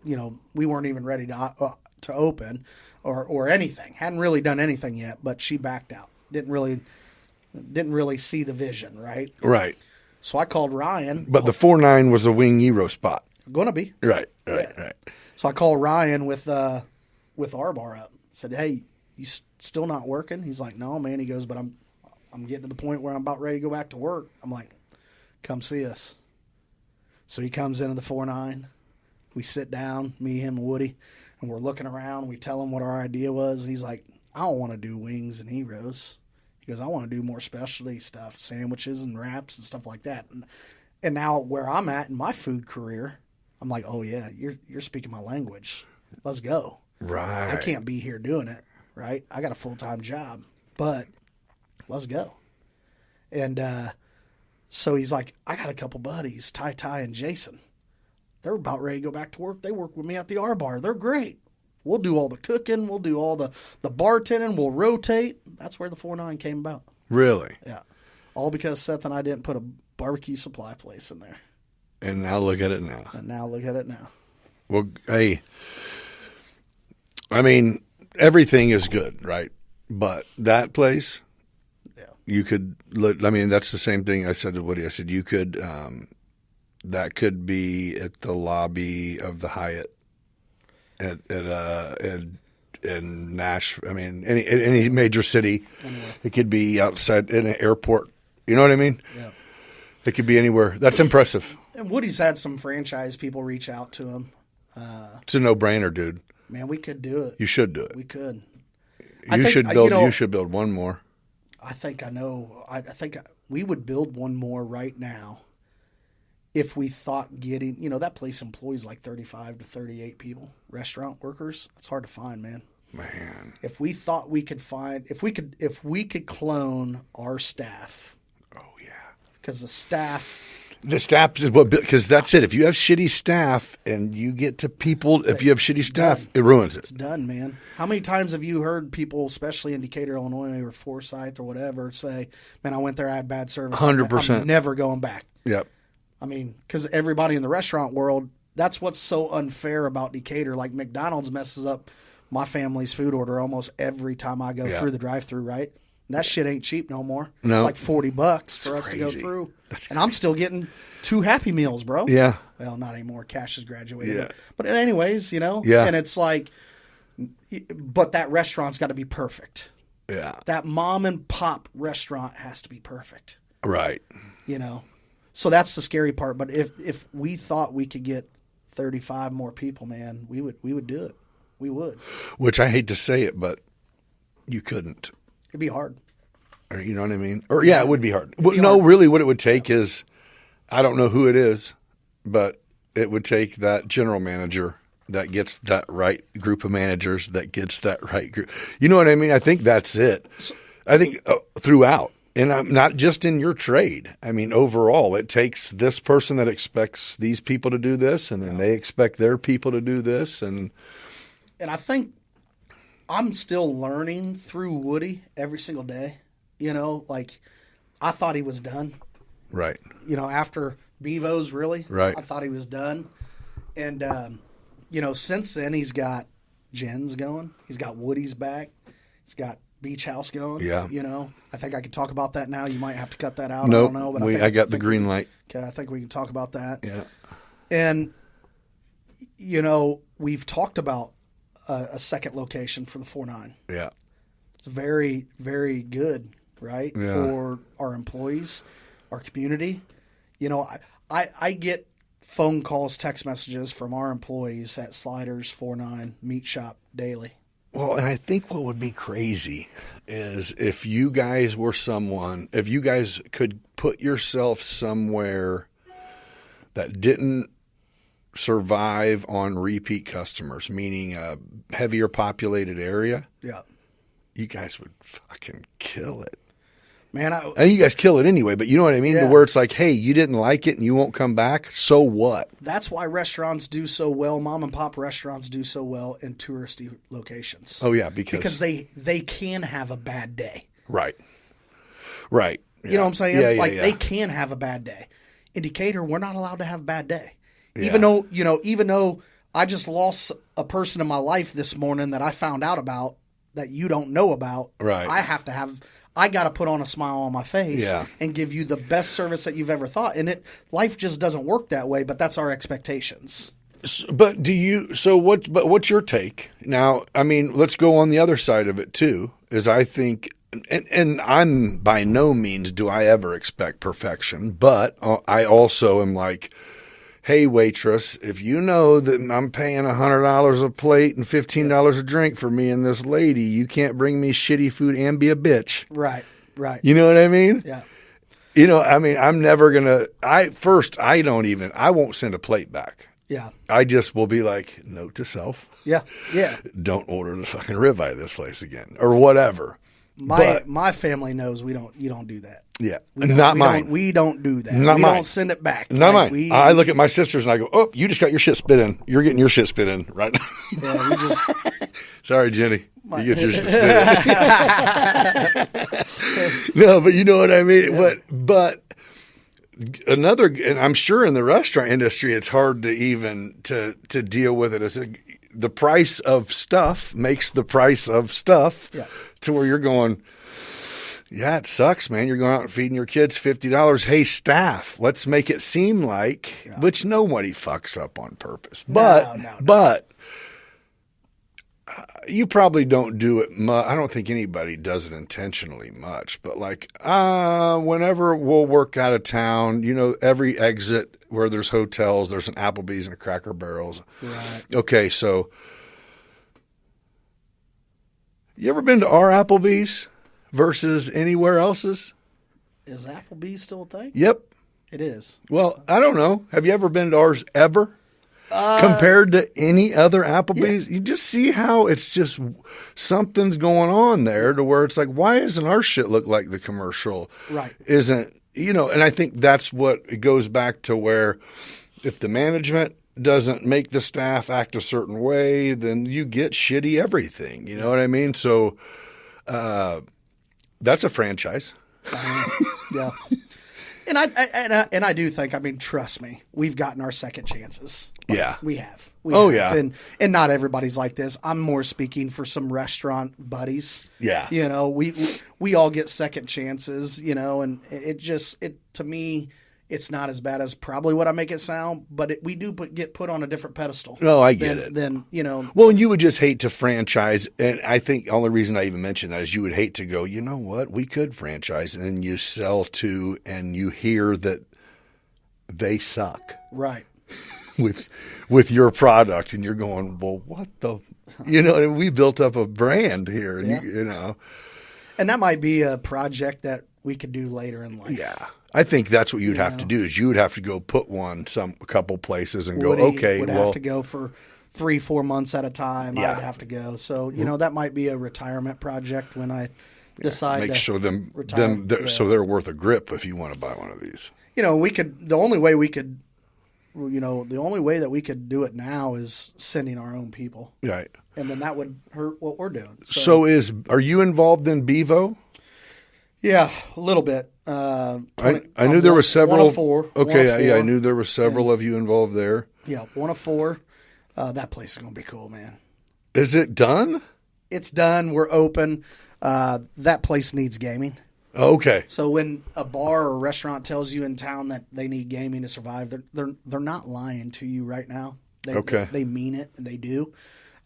We weren't even ready to open or anything. Hadn't really done anything yet, but she backed out. Didn't really see the vision, right? Right. So I called Ryan. But the 4.9 was a wing gyro spot. Gonna be. Right. Yeah. So I called Ryan with our bar up. Said, "Hey, you still not working?" He's like, "No, man." He goes, "But I'm getting to the point where I'm about ready to go back to work." I'm like, "Come see us." So he comes into the 4.9. We sit down, me, him, and Woody, and we're looking around. We tell him what our idea was. And he's like, "I don't want to do wings and Eros." He goes, "I want to do more specialty stuff, sandwiches and wraps and stuff like that." And now where I'm at in my food career, I'm like, "Oh yeah, you're speaking my language. Let's go." Right. I can't be here doing it, right? I got a full-time job, but let's go. And so he's like, "I got a couple buddies, Ty and Jason. They're about ready to go back to work. They work with me at the R-Bar. They're great. We'll do all the cooking. We'll do all the bartending. We'll rotate." That's where the 4.9 came about. Really? Yeah. All because Seth and I didn't put a barbecue supply place in there. And now look at it now. And now look at it now. Well, hey, I mean, everything is good, right? But that place, You could, I mean, that's the same thing I said to Woody. I said, you could, that could be at the lobby of the Hyatt in Nashville. I mean, any major city. Anyway. It could be outside in an airport. You know what I mean? Yeah. It could be anywhere. That's impressive. And Woody's had some franchise people reach out to him. It's a no-brainer, dude. Man, we could do it. You should do it. We could. You should build one more. I think I know. I think we would build one more right now if we thought getting, that place employs like 35 to 38 people, restaurant workers. It's hard to find, man. Man. If we thought we could find, if we could clone our staff. Oh, yeah. Because the staff is what, because that's it. If you have shitty staff and you get to people, if you have shitty staff, done. It ruins it. It's done, man. How many times have you heard people, especially in Decatur, Illinois, or Forsyth or whatever, say, man, I went there, I had bad service. 100%. I'm never going back. Yep. I mean, because everybody in the restaurant world, that's what's so unfair about Decatur. Like McDonald's messes up my family's food order almost every time I go through the drive-thru, right? And that shit ain't cheap no more. No. It's like $40 for us to go through. And I'm still getting 2 Happy Meals, bro. Yeah. Well, not anymore. Cash has graduated. Yeah. But anyways, Yeah. And it's like, but that restaurant's got to be perfect. Yeah. That mom and pop restaurant has to be perfect. Right. So that's the scary part. But if we thought we could get 35 more people, man, we would do it. We would. Which I hate to say it, but you couldn't. It'd be hard. Or, you know what I mean? Or it would be hard. Really what it would take is, I don't know who it is, but it would take that general manager that gets that right group of managers, that gets that right group. You know what I mean? I think that's it. I think throughout. And I'm not just in your trade. I mean, overall, it takes this person that expects these people to do this, and then they expect their people to do this. And I think I'm still learning through Woody every single day. Like I thought he was done. Right. After Bevo's really. Right. I thought he was done. And, since then he's got Jen's going. He's got Woody's back. He's got Beach House going. Yeah. I think I could talk about that now. You might have to cut that out. Nope. I don't know. But I got the green light. Okay. I think we can talk about that. Yeah. And, we've talked about a second location for the 4-9. Yeah. It's very, very good, right? Yeah. For our employees, our community. I get phone calls, text messages from our employees at Sliders 4-9 Meat Shop daily. Well, and I think what would be crazy is if you guys could put yourself somewhere that didn't survive on repeat customers, meaning a heavier populated area. Yeah. You guys would fucking kill it. Man, and you guys kill it anyway, but you know what I mean? Yeah. Where it's like, hey, you didn't like it and you won't come back, so what? That's why restaurants do so well, mom and pop restaurants do so well in touristy locations. Oh, yeah, because they can have a bad day. Right. Right. You know what I'm saying? Yeah, they can have a bad day. In Decatur, we're not allowed to have a bad day. Yeah. Even though I just lost a person in my life this morning that I found out about that you don't know about. Right. I got to put on a smile on my face and give you the best service that you've ever thought. And life just doesn't work that way, but that's our expectations. But what's your take? Now, I mean, let's go on the other side of it too, is I think, and I'm by no means do I ever expect perfection, but I also am like, hey, waitress, if you know that I'm paying $100 a plate and $15 a drink for me and this lady, you can't bring me shitty food and be a bitch. Right, right. You know what I mean? Yeah. I mean, I'm never going to – I won't send a plate back. Yeah. I just will be like, note to self. Yeah, yeah. Don't order the fucking ribeye at this place again or whatever. My family knows you don't do that. Yeah, not mine. We don't do that. Not we mine. don't send it back. Not mine. I look at my sisters and I go, "Oh, you just got your shit spit in. You're getting your shit spit in right now." Yeah, we just. Sorry, Jenny. You get your shit spit in. No, but you know what I mean. Yeah. But another, and I'm sure in the restaurant industry, it's hard to even to deal with it. The price of stuff makes the price of stuff to where you're going. Yeah, it sucks, man. You're going out and feeding your kids $50. Hey, staff, let's make it seem like, which nobody fucks up on purpose. But, you probably don't do it much. I don't think anybody does it intentionally much. But like, whenever we'll work out of town, you know, every exit where there's hotels, there's an Applebee's and a Cracker Barrel's. Right. Okay, so you ever been to our Applebee's versus anywhere else's? Is Applebee's still a thing? Yep. It is. Well, I don't know. Have you ever been to ours ever? Compared to any other Applebee's, you just see how it's just something's going on there to where it's like, why isn't our shit look like the commercial? Right. Isn't, you know, and I think that's what it goes back to where if the management doesn't make the staff act a certain way, then you get shitty everything. You know what I mean? So that's a franchise. Yeah. And I do think, I mean, trust me, we've gotten our second chances. Yeah. We have. Yeah. And not everybody's like this. I'm more speaking for some restaurant buddies. Yeah. You know, we all get second chances, you know, and it to me, it's not as bad as probably what I make it sound, but we do get put on a different pedestal. No, I get it. Then, you know. Well, and you would just hate to franchise. And I think the only reason I even mentioned that is you would hate to go, you know what, we could franchise. And then you sell to and you hear that they suck. Right. With your product. And you're going, well, what the, you know, we built up a brand here. And you know. And that might be a project that we could do later in life. Yeah. I think that's what you'd have to do is you would have to go put a couple places and go, okay, would have to go for 3-4 months at a time. Yeah. I'd have to go. So, you know, that might be a retirement project when I decide make to sure retire. so they're worth a grip if you want to buy one of these. You know, the only way that we could do it now is sending our own people. Right. And then that would hurt what we're doing. So are you involved in Bevo? Yeah, a little bit. I knew there were several. 1 of 4. Okay, yeah, I knew there were several of you involved there. Yeah, 1 of 4. That place is going to be cool, man. Is it done? It's done. We're open. That place needs gaming. Okay. So when a bar or restaurant tells you in town that they need gaming to survive, they're not lying to you right now. They mean it, and they do.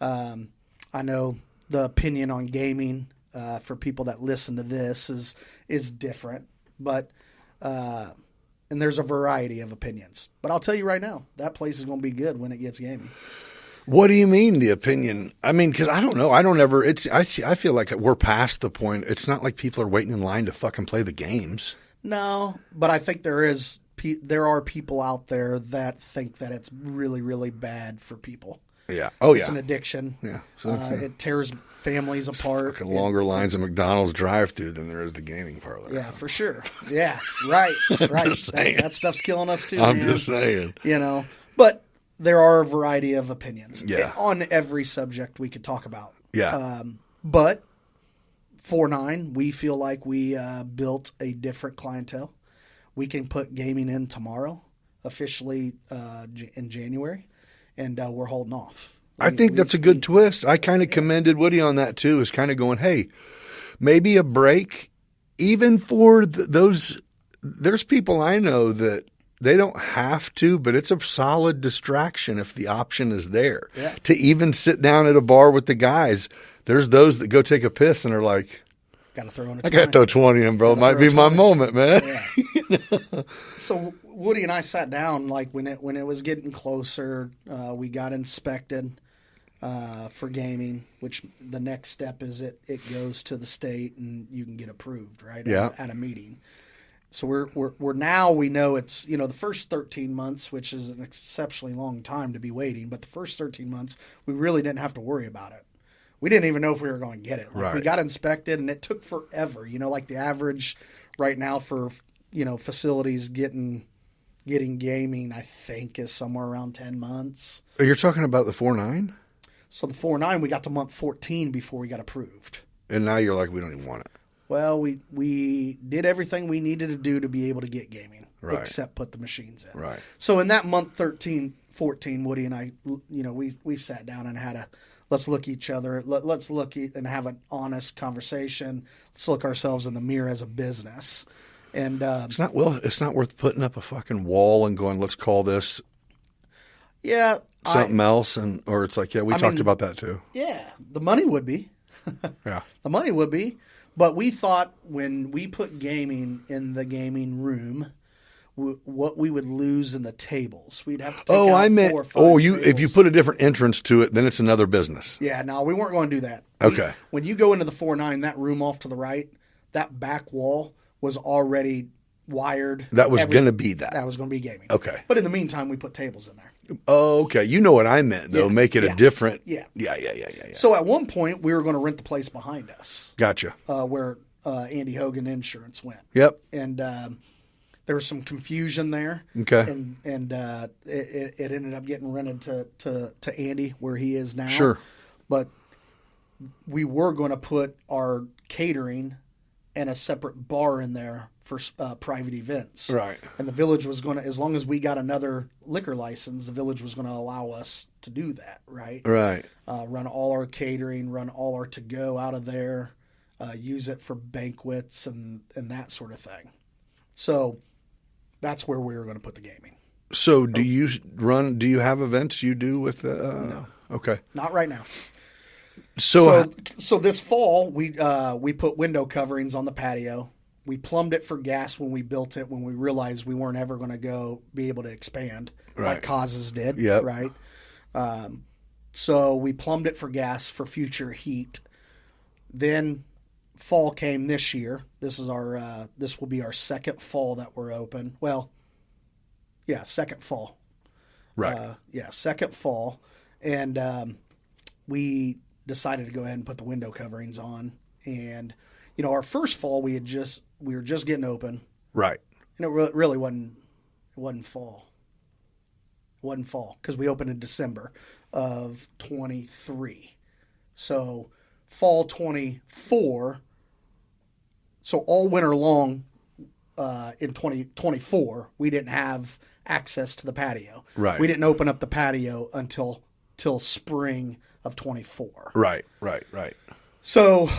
I know the opinion on gaming for people that listen to this is different, but and there's a variety of opinions. But I'll tell you right now, that place is going to be good when it gets gaming. What do you mean the opinion? I mean, because I don't know. I don't ever. I feel like we're past the point. It's not like people are waiting in line to fucking play the games. No, but I think there are people out there that think that it's really, really bad for people. Yeah. Oh, It's an addiction. Yeah. So it tears families apart. Fucking longer lines of McDonald's drive-through than there is the gaming parlor. Yeah, for sure. Yeah, right. That stuff's killing us too. I'm man. just saying. You know, but there are a variety of opinions. Yeah. On every subject we could talk about. Yeah. But 4-9, we feel like we built a different clientele. We can put gaming in tomorrow, officially in January, and we're holding off. I think that's a good twist. I kind of commended Woody on that too, is kind of going, hey, maybe a break, even for those. There's people I know that they don't have to, but it's a solid distraction if the option is there. Yeah. To even sit down at a bar with the guys. There's those that go take a piss and are like, Got to throw in a 20. I got to throw 20 in, bro. It might be my moment, man. Yeah. So Woody and I sat down like when it was getting closer. We got inspected for gaming, which the next step is it goes to the state and you can get approved, right? Yeah. At a meeting. So we're now we know it's the first 13 months, which is an exceptionally long time to be waiting, but the first 13 months we really didn't have to worry about it. We didn't even know if we were going to get it. Like, right. We got inspected, and it took forever. Like the average right now for facilities getting gaming, I think, is somewhere around 10 months. You're talking about the 4-9? So the 4-9, we got to month 14 before we got approved. And now you're like, we don't even want it. Well, we did everything we needed to do to be able to get gaming, right. Except put the machines in. Right. So in that month 13, 14, Woody and I, we sat down and had a let's look each other. Let's look and have an honest conversation. Let's look ourselves in the mirror as a business. And It's not worth putting up a fucking wall and going, let's call this yeah, something else, or it's like, yeah, we talked about that too. Yeah, the money would be. Yeah. The money would be. But we thought when we put gaming in the gaming room, what we would lose in the tables. We'd have to take out I meant, 4 or 5 tables. if you put a different entrance to it, then it's another business. Yeah, no, we weren't going to do that. Okay. When you go into the 4-9, that room off to the right, that back wall was already wired. That was going to be that. That was going to be gaming. Okay. But in the meantime, we put tables in there. Oh, okay. You know what I meant, though. Yeah, Make it yeah, a different. yeah. Yeah. So at one point, we were going to rent the place behind us. Gotcha. Where Andy Hogan Insurance went. Yep. And there was some confusion there. Okay. And it ended up getting rented to Andy where he is now. Sure. But we were going to put our catering and a separate bar in there for private events. Right. And the village was going to, as long as we got another liquor license, the village was going to allow us to do that, right? Right. Run all our catering, run all our to-go out of there, use it for banquets and that sort of thing. So that's where we were going to put the gaming. So do you have events you do with No. Okay. Not right now. So this fall, we put window coverings on the patio. We plumbed it for gas when we built it, when we realized we weren't ever going to be able to expand like Causes did. Yep. Right. So we plumbed it for gas for future heat. Then fall came this year. This will be our second fall that we're open. Well, yeah, second fall. Right. Second fall. And we decided to go ahead and put the window coverings on. And, our first fall, we were just getting open. Right. And it really wasn't fall. It wasn't fall because we opened in December of 23. So fall 24. So all winter long in 2024, we didn't have access to the patio. Right. We didn't open up the patio until spring of 24. Right. So,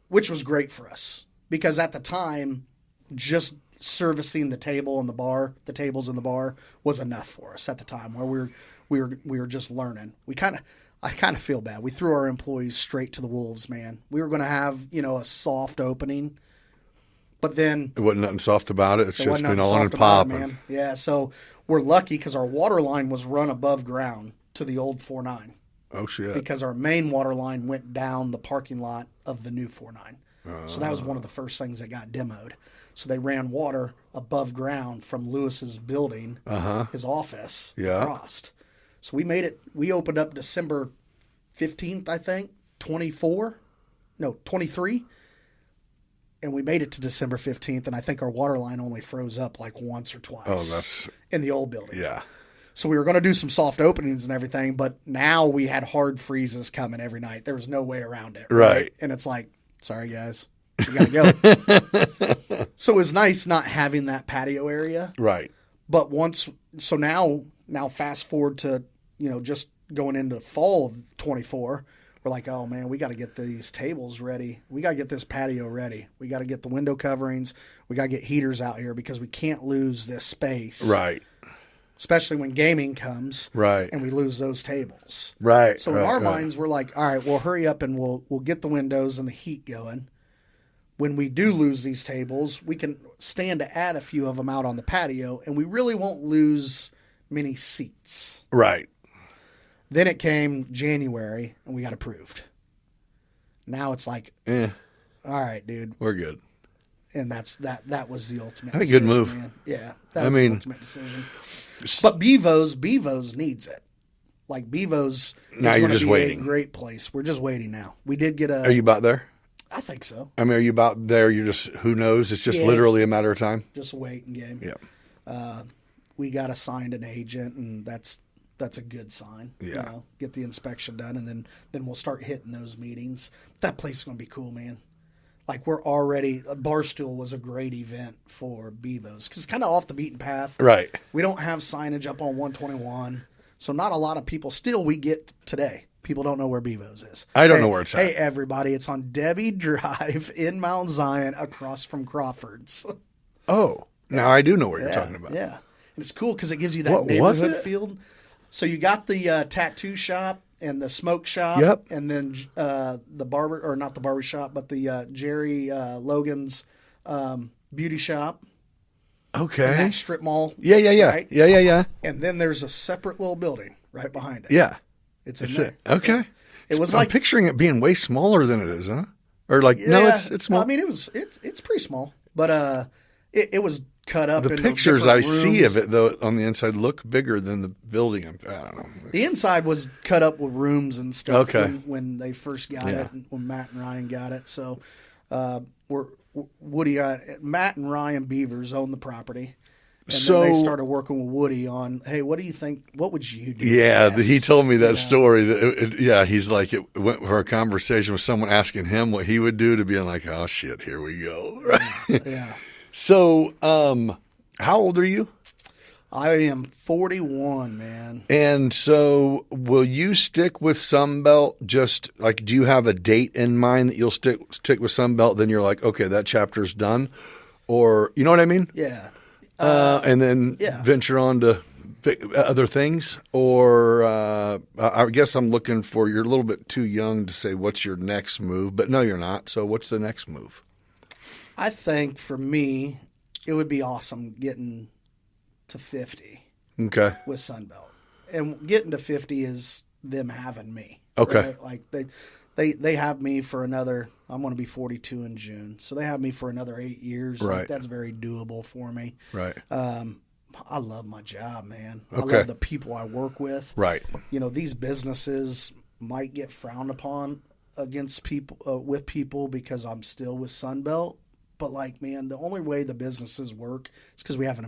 which was great for us because at the time, just servicing the tables in the bar was enough for us at the time where we were just learning. I kind of feel bad. We threw our employees straight to the wolves, man. We were going to have, a soft opening, but then It wasn't nothing soft about it. It's there just wasn't been nothing on soft and about it, popping. man. Yeah, so we're lucky because our water line was run above ground to the old 4-9 Oh shit. because our main water line went down the parking lot of the new 4-9. So that was one of the first things that got demoed. So they ran water above ground from Lewis's building, his office, across. So we made it. We opened up December 15th, I think, 23. And we made it to December 15th, and I think our water line only froze up like once or twice in the old building. Yeah. So we were going to do some soft openings and everything, but now we had hard freezes coming every night. There was no way around it. Right. And it's like, sorry, guys, you got to go. So it was nice not having that patio area. Right. But now fast forward to, just going into fall of 24, we're like, oh man, we got to get these tables ready. We got to get this patio ready. We got to get the window coverings. We got to get heaters out here because we can't lose this space. Right. Especially when gaming comes. Right. And we lose those tables. Right. So in our minds, we're like, all right, we'll hurry up and we'll get the windows and the heat going. When we do lose these tables, we can stand to add a few of them out on the patio, and we really won't lose many seats. Right. Then it came January, and we got approved. Now it's like, all right, dude, We're good. and that was the ultimate. I think good decision, move. man. Yeah, that was the ultimate decision. But Bevo's needs it. Like Bevo's Now is you're gonna just be waiting. a great place. We're just waiting now. We did get Are you about there? I think so. I mean, are you about there? You're just, who knows? It's just Yeah, literally a matter of time. Just a waiting game. Yeah. We got assigned an agent, and that's a good sign. Yeah. Get the inspection done, and then we'll start hitting those meetings. That place is going to be cool, man. Like we're already, Barstool was a great event for Bevo's because it's kind of off the beaten path. Right. We don't have signage up on 121, so not a lot of people. Still, we get today. People don't know where Bevo's is. I don't know where it's at. Hey, everybody, it's on Debbie Drive in Mount Zion across from Crawford's. Oh, now I do know what you're talking about. Yeah. And it's cool because it gives you that What was neighborhood it? feel. So you got the tattoo shop and the smoke shop. Yep. And then the barber, or not the barber shop, but the Jerry Logan's beauty shop. Okay. And that strip mall. Yeah. Right? Yeah. And then there's a separate little building right behind it. Yeah. It's in That's there. it. Okay. It was I'm like, picturing it being way smaller than it is, huh? Or like, no, yeah, it's small. I mean, it's pretty small, but it was cut up. The into pictures different I see rooms. of it, though, on the inside look bigger than the building. I don't know. The inside was cut up with rooms and stuff Okay. when they first got Yeah. it, when Matt and Ryan got it. So Matt and Ryan Beavers own the property. And So- then they started working with Woody on, hey, what do you think? What would you do? Yeah, Yes. he told me that You know? story. That he's like, it went for a conversation with someone asking him what he would do to being like, oh, shit, here we go. Yeah. So, how old are you? I am 41, man. And so, will you stick with Sunbelt? Just like, do you have a date in mind that you'll stick with Sunbelt? Then you're like, okay, that chapter's done, or you know what I mean? Yeah. And then yeah. venture on to other things, or I guess I'm looking for. You're a little bit too young to say what's your next move, but no, you're not. So, what's the next move? I think for me, it would be awesome getting to 50 Okay. with Sunbelt. And getting to 50 is them having me. Okay. Right? Like they have me for another, I'm going to be 42 in June. So they have me for another 8 years. Right. Like, that's very doable for me. Right. I love my job, man. Okay. I love the people I work with. Right. You know, these businesses might get frowned upon against people, with people, because I'm still with Sunbelt. But like, man, the only way the businesses work is because we have an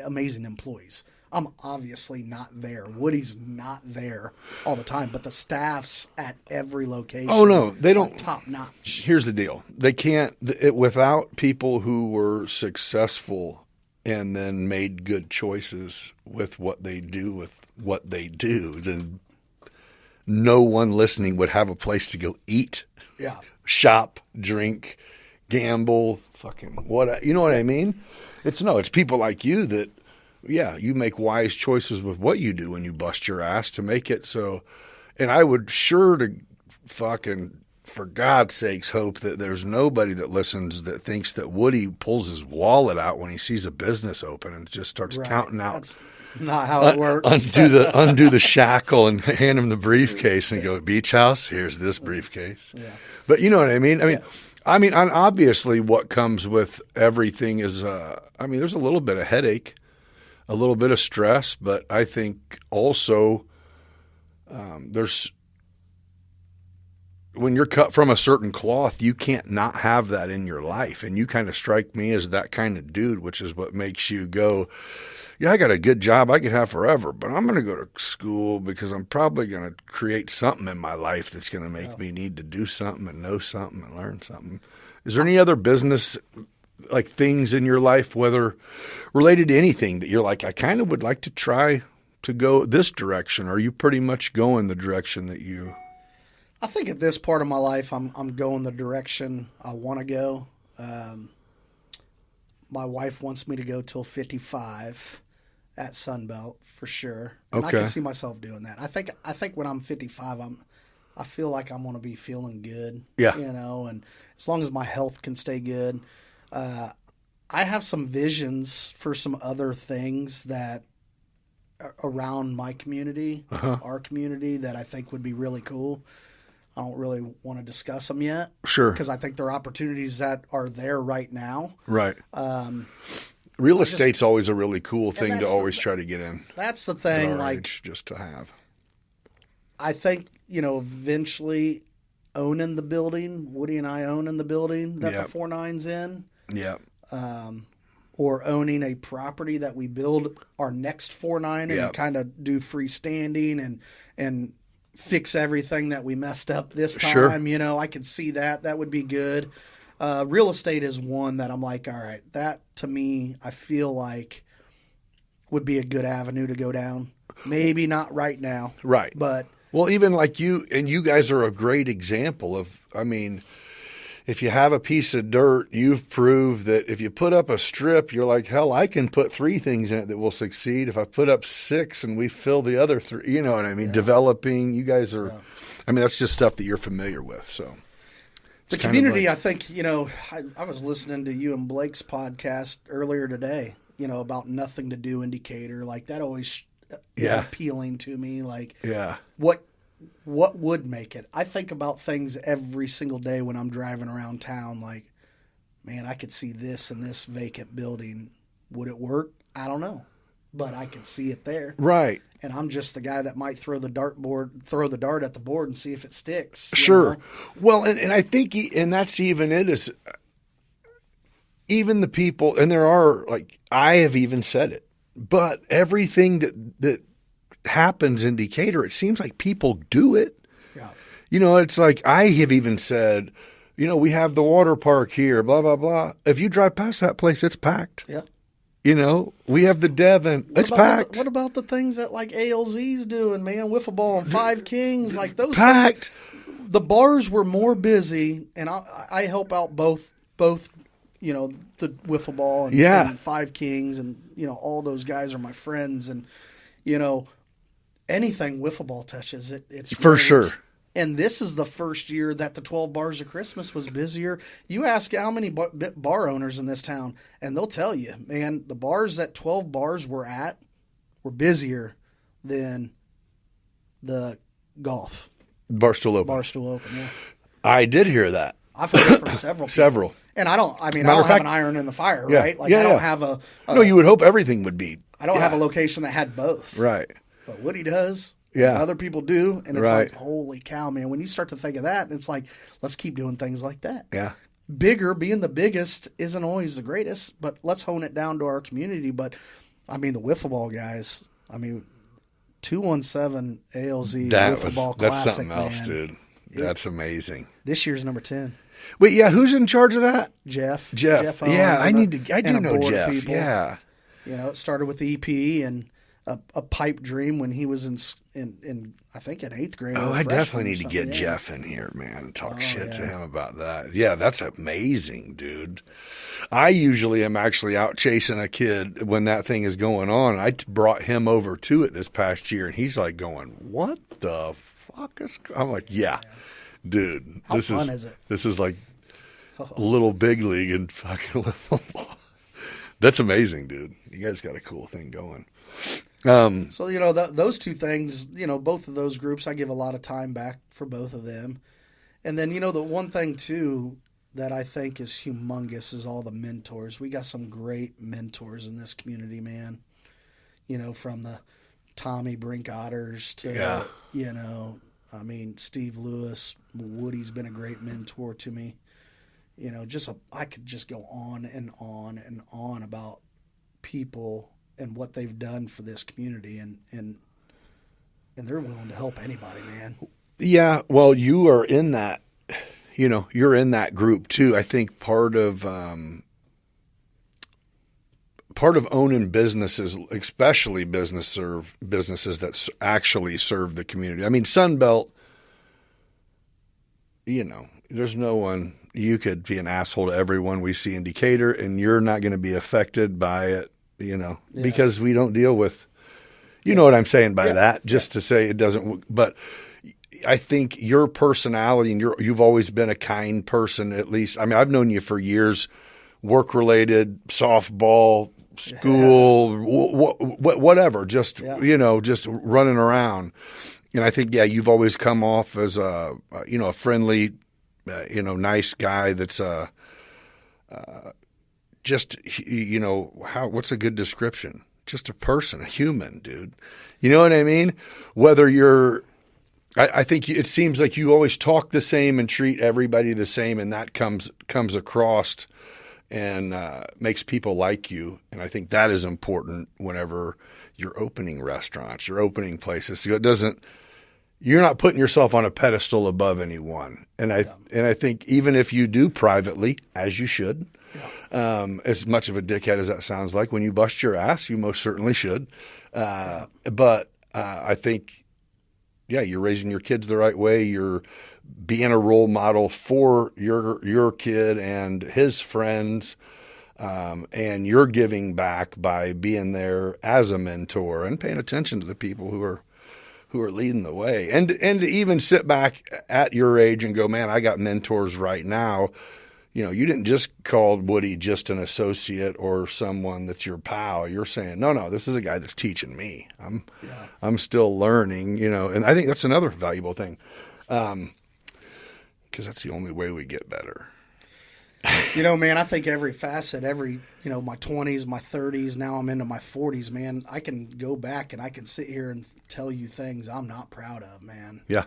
amazing employees. I'm obviously not there. Woody's not there all the time, but the staff's at every location. Oh no, they don't. Top notch. Here's the deal: they can't without people who were successful and then made good choices with what they do. Then no one listening would have a place to go eat, Yeah. shop, drink, gamble, fucking what, you know what I mean? It's people like you that, yeah, you make wise choices with what you do when you bust your ass to make it so. And I would sure to fucking, for God's sakes, hope that there's nobody that listens that thinks that Woody pulls his wallet out when he sees a business open and just starts Right. counting out. That's not how it works. Undo the shackle and hand him the briefcase and go, beach house, here's this briefcase. Yeah. But you know what I mean? I mean, and obviously what comes with everything is, there's a little bit of headache, a little bit of stress, but I think also there's, when you're cut from a certain cloth, you can't not have that in your life. And you kind of strike me as that kind of dude, which is what makes you go, yeah, I got a good job I could have forever, but I'm going to go to school because I'm probably going to create something in my life that's going to make me need to do something and know something and learn something. Is there any other business, like things in your life, whether related to anything, that you're like, I kind of would like to try to go this direction? Or are you pretty much going the direction that you... I think at this part of my life, I'm going the direction I want to go. My wife wants me to go till 55 at Sunbelt for sure. And Okay. I can see myself doing that. I think when I'm 55, I feel like I'm going to be feeling good. Yeah. You know, and as long as my health can stay good, I have some visions for some other things that around my community, our community, that I think would be really cool. I don't really want to discuss them yet. Sure. Because I think there are opportunities that are there right now. Right. Real estate's always a really cool thing to that's always try to get in. That's the at thing. our Like, age, just to have. I think, eventually owning the building, Woody and I owning the building that Yep. the 49's in, Yeah. or owning a property that we build our next 49 and Yep. kind of do freestanding and fix everything that we messed up this time. Sure. I could see that. That would be good. Real estate is one that I'm like, all right, that to me, I feel like would be a good avenue to go down. Maybe not right now. Right. But Well, even like you, and you guys are a great example of, I mean, if you have a piece of dirt, you've proved that if you put up a strip, you're like, hell, I can put 3 things in it that will succeed. If I put up 6 and we fill the other 3, you know what I mean? Developing, you guys are, I mean, that's just stuff that you're familiar with. So the community, I think, you know, I was listening to you and Blake's podcast earlier today, you know, about nothing to do indicator. Like that always is appealing to me. Like what would make it? I think about things every single day when I'm driving around town. Like, man, I could see this in this vacant building. Would it work? I don't know, but I could see it there. Right. And I'm just the guy that might throw the dart at the board and see if it sticks. Sure. Well, and I think, and that's even it is, even the people, and there are, like, I have even said it, but everything that happens in Decatur, it seems like people do it. Yeah. You know, it's like I have even said, you know, we have the water park here, blah, blah, blah. If you drive past that place, it's packed. Yeah. You know, we have the Devon. It's packed. What about the things that like ALZ's doing, man? Wiffle ball and Five Kings, like those. Packed. Things, the bars were more busy, and I help out both. You know, the wiffle ball and Five Kings, and you know all those guys are my friends, and you know anything wiffle ball touches it's for great. Sure. And this is the first year that the 12 Bars of Christmas was busier. You ask how many bar owners in this town, and they'll tell you, man, the bars that 12 Bars were at were busier than the golf. Barstool Open. Barstool Open, yeah. I did hear that. I've heard it from several people. Several. And I don't have an iron in the fire, right? Like I don't have a no, you would hope everything would be. I don't have a location that had both. Right. But Woody does. Yeah. Other people do. And it's like, holy cow, man. When you start to think of that, it's like, let's keep doing things like that. Yeah. Bigger, being the biggest isn't always the greatest, but let's hone it down to our community. But, I mean, the wiffle ball guys, I mean, 217 ALZ wiffle ball classic, that's something else, man. Dude. That's amazing. This year's number 10. Wait, yeah, who's in charge of that? Jeff. Yeah, I do know Jeff. People. Yeah. You know, it started with the EP and a pipe dream when he was in I think in 8th grade. Oh, I definitely need to get Jeff in here, man, and talk shit to him about that. Yeah, that's amazing, dude. I usually am actually out chasing a kid when that thing is going on. I brought him over to it this past year, and he's like going, "What the fuck is?" I'm like, "Yeah, dude, How fun is it? This is like a little big league in fucking football." That's amazing, dude. You guys got a cool thing going. So, you know, those two things, you know, both of those groups, I give a lot of time back for both of them. And then, you know, the one thing, too, that I think is humongous is all the mentors. We got some great mentors in this community, man. You know, from the Tommy Brink Otters to, you know, I mean, Steve Lewis. Woody's been a great mentor to me. You know, I could just go on and on and on about people and what they've done for this community, and they're willing to help anybody, man. Yeah, well, you are in that, you know, you're in that group too. I think part of owning businesses, especially businesses that actually serve the community. I mean, Sunbelt, you know, there's no one. You could be an asshole to everyone we see in Decatur, and you're not going to be affected by it. You know, because we don't deal with, you know what I'm saying by that, just to say it doesn't, but I think your personality and you've always been a kind person, at least. I mean, I've known you for years, work related, softball, school, whatever, just, you know, just running around. And I think, you've always come off as a friendly, you know, nice guy that's just, you know, what's a good description? Just a person, a human, dude. You know what I mean? Whether I think it seems like you always talk the same and treat everybody the same, and that comes across and makes people like you. And I think that is important whenever you're opening restaurants, you're opening places. So you're not putting yourself on a pedestal above anyone. And I think even if you do privately, as you should, as much of a dickhead as that sounds like, when you bust your ass, you most certainly should. But I think you're raising your kids the right way. You're being a role model for your kid and his friends. And you're giving back by being there as a mentor and paying attention to the people who are leading the way. And to even sit back at your age and go, man, I got mentors right now. You didn't just call Woody just an associate or someone that's your pal. You're saying, no, this is a guy that's teaching me. I'm still learning, and I think that's another valuable thing. Because that's the only way we get better. Man, I think every facet, my 20s, my 30s, now I'm into my 40s, man, I can go back and I can sit here and tell you things I'm not proud of, man. Yeah.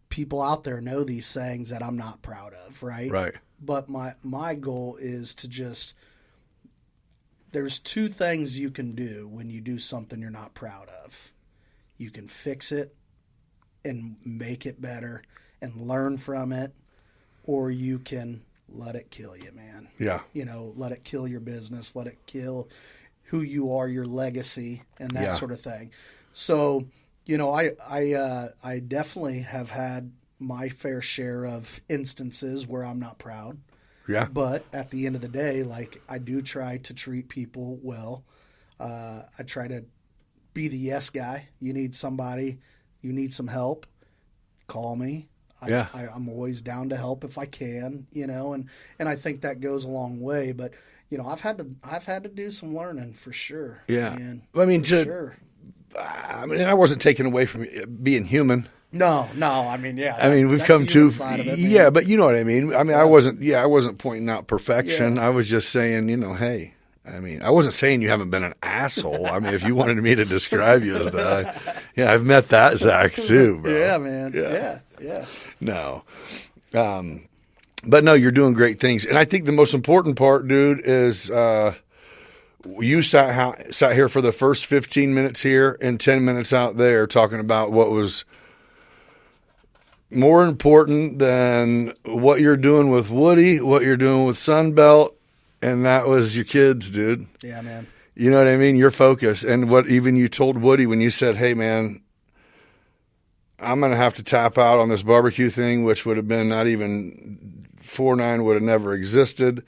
People out there know these things that I'm not proud of, right? Right. But my goal is to there's two things you can do when you do something you're not proud of. You can fix it and make it better and learn from it, or you can let it kill you, man. Yeah. Let it kill your business, let it kill who you are, your legacy, and that sort of thing. So, I definitely have had my fair share of instances where I'm not proud. Yeah. But at the end of the day, I do try to treat people well. I try to be the yes guy. You need somebody, you need some help, call me. I'm always down to help if I can, and I think that goes a long way. But I've had to do some learning for sure. Yeah, man, sure. I wasn't taken away from being human. No. We've come to but you know what I mean. I wasn't pointing out perfection. Yeah. I was just saying, hey. I wasn't saying you haven't been an asshole. If you wanted me to describe you as that, I've met that Zach too, bro. Yeah, man. Yeah. No. But no, you're doing great things. And I think the most important part, dude, is you sat here for the first 15 minutes here and 10 minutes out there talking about what was more important than what you're doing with Woody, what you're doing with Sunbelt, and that was your kids, dude. Yeah, man. You know what I mean? Your focus. And what even you told Woody when you said, hey, man, I'm going to have to tap out on this barbecue thing, which would have been not even 4-9 would have never existed,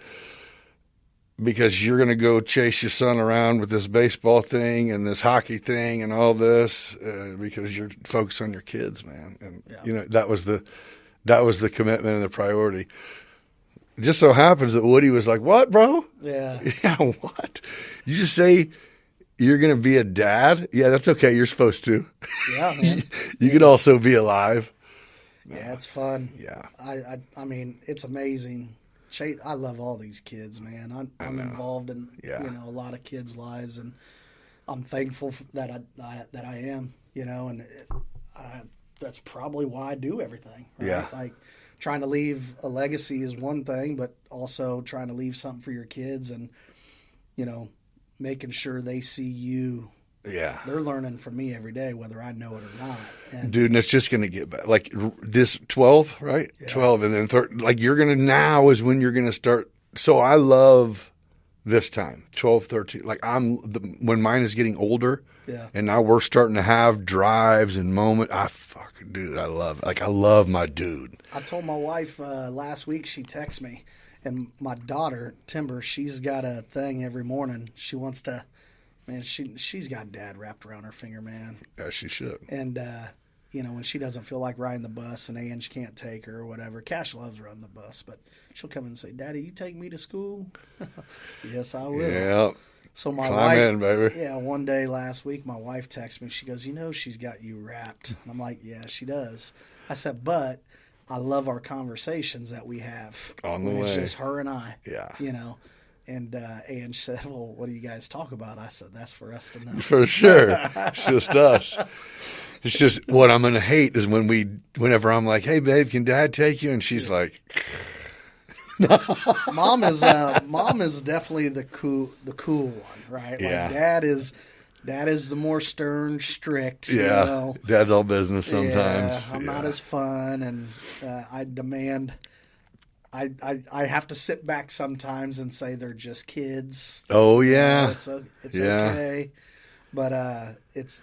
because you're going to go chase your son around with this baseball thing and this hockey thing and all this because you're focused on your kids, man. And, that was the commitment and the priority. It just so happens that Woody was like, what, bro? Yeah. Yeah, what? You just say you're going to be a dad? Yeah, that's okay. You're supposed to. Yeah, man. You could also be alive. Yeah, it's fun. Yeah. I mean, it's amazing. I love all these kids, man. I'm involved in a lot of kids' lives, and I'm thankful that I am, and that's probably why I do everything. Right? Yeah. Trying to leave a legacy is one thing, but also trying to leave something for your kids and, making sure they see you. Yeah. They're learning from me every day, whether I know it or not. And, dude, and it's just going to get better. Like this 12, right? Yeah. 12. And then you're going to, now is when you're going to start. So I love this time, 12, 13. When mine is getting older. Yeah. And now we're starting to have drives and moments. Dude, I love my dude. I told my wife last week, she texted me, and my daughter, Timber, she's got a thing every morning. She wants to, man, she's got dad wrapped around her finger, man. Yeah, she should. And, when she doesn't feel like riding the bus and Ange can't take her or whatever, Cash loves running the bus, but she'll come in and say, Daddy, you take me to school? Yes, I will. Yeah. So my Climb wife, in, baby. Yeah, one day last week, my wife texted me. She goes, she's got you wrapped. And I'm like, yeah, she does. I said, but I love our conversations that we have on the when way. It's just her and I. Yeah. And Ange said, well, what do you guys talk about? I said, that's for us to know. For sure. It's just us. It's just what I'm going to hate is whenever I'm like, hey, babe, can Dad take you? And she's like... Mom is definitely the cool one, right? Yeah. Like Dad is the more stern, strict. Yeah. Dad's all business sometimes. Yeah, I'm not as fun, and I demand. I have to sit back sometimes and say they're just kids. Oh yeah, it's okay. But it's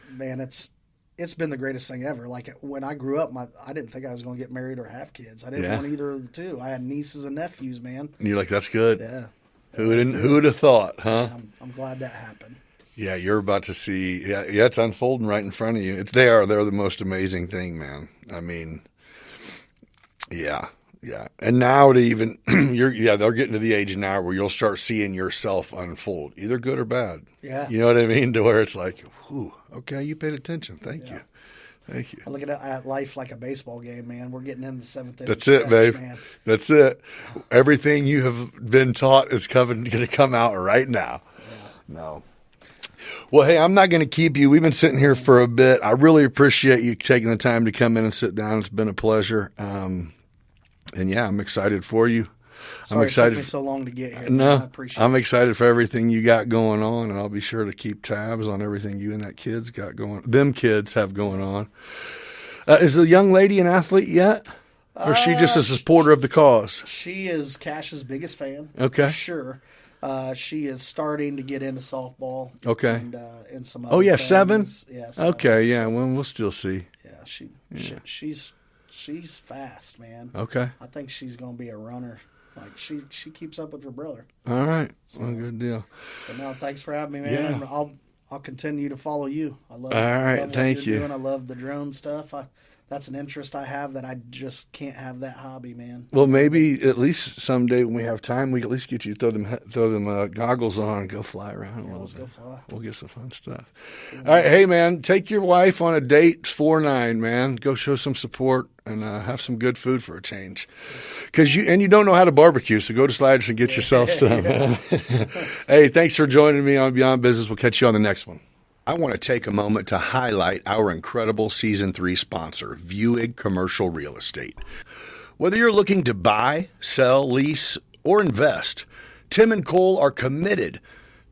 it's been the greatest thing ever. Like when I grew up, I didn't think I was going to get married or have kids. I didn't want either of the two. I had nieces and nephews, man. And you're like, that's good. Yeah. Who would have thought, huh? I'm glad that happened. Yeah, you're about to see. Yeah, it's unfolding right in front of you. They're the most amazing thing, man. I mean, yeah. And now to even they're getting to the age now where you'll start seeing yourself unfold, either good or bad. Yeah. You know what I mean? To where it's like, whew, okay, you paid attention. Thank you. I look at life like a baseball game, man. We're getting into the seventh inning. That's it, babe. Man. That's it. Everything you have been taught is going to come out right now. Yeah. No. Well, hey, I'm not going to keep you. We've been sitting here for a bit. I really appreciate you taking the time to come in and sit down. It's been a pleasure. And yeah, I'm excited for you. Sorry I'm excited. It took me so long to get here. No, I appreciate I'm it. excited for everything you got going on, and I'll be sure to keep tabs on everything you and that kids got going. Them kids have going on. Is the young lady an athlete yet, or is she just a supporter of the cause? She is Cash's biggest fan. Okay, for sure. She is starting to get into softball. Okay, and some. Other things. 7. Yeah. 7. Okay, yeah. Well, we'll still see. Yeah, she's fast, man. Okay. I think she's going to be a runner. Like she keeps up with her brother. All right. So, well, good deal. But no, thanks for having me, man. Yeah. I'll continue to follow you. I love. All right, love what thank you're you. doing. I love the drone stuff. That's an interest I have that I just can't have that hobby, man. Well, maybe at least someday when we have time, we can at least get you to throw them goggles on and go fly around a little Let's bit. go fly. We'll get some fun stuff. All right, hey man, take your wife on a date 4-9, man. Go show some support and have some good food for a change. You don't know how to barbecue, so go to Sliders and get yourself some. Man. Hey, thanks for joining me on Beyond Business. We'll catch you on the next one. I want to take a moment to highlight our incredible Season 3 sponsor, Viewig Commercial Real Estate. Whether you're looking to buy, sell, lease, or invest, Tim and Cole are committed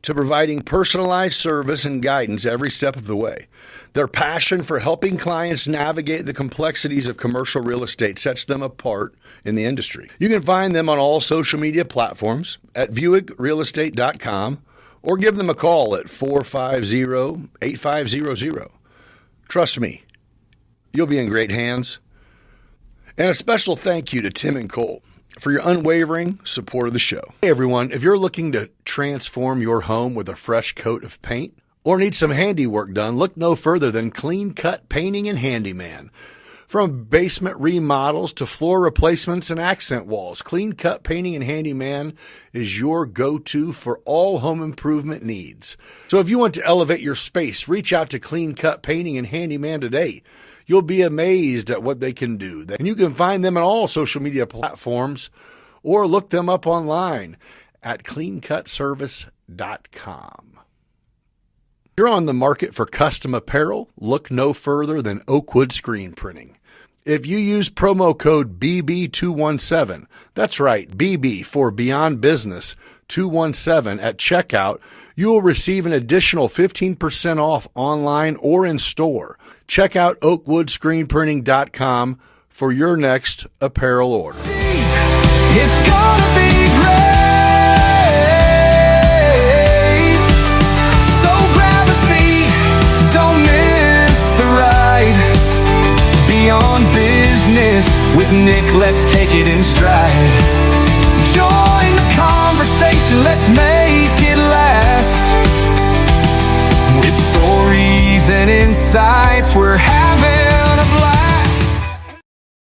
to providing personalized service and guidance every step of the way. Their passion for helping clients navigate the complexities of commercial real estate sets them apart in the industry. You can find them on all social media platforms at viewigrealestate.com. or give them a call at 450-8500. Trust me, you'll be in great hands. And a special thank you to Tim and Cole for your unwavering support of the show. Hey everyone, if you're looking to transform your home with a fresh coat of paint or need some handiwork done, look no further than Clean Cut Painting and Handyman. From basement remodels to floor replacements and accent walls, Clean Cut Painting and Handyman is your go-to for all home improvement needs. So if you want to elevate your space, reach out to Clean Cut Painting and Handyman today. You'll be amazed at what they can do. And you can find them on all social media platforms or look them up online at cleancutservice.com. If you're on the market for custom apparel, look no further than Oakwood Screen Printing. If you use promo code BB217, that's right, BB for Beyond Business 217 at checkout, you will receive an additional 15% off online or in store. Check out oakwoodscreenprinting.com for your next apparel order. It's gonna be great. So grab a seat, don't miss the ride. Beyond Business with Nick, let's take it in stride. Join the conversation, let's make it last. With stories and insights, we're happy.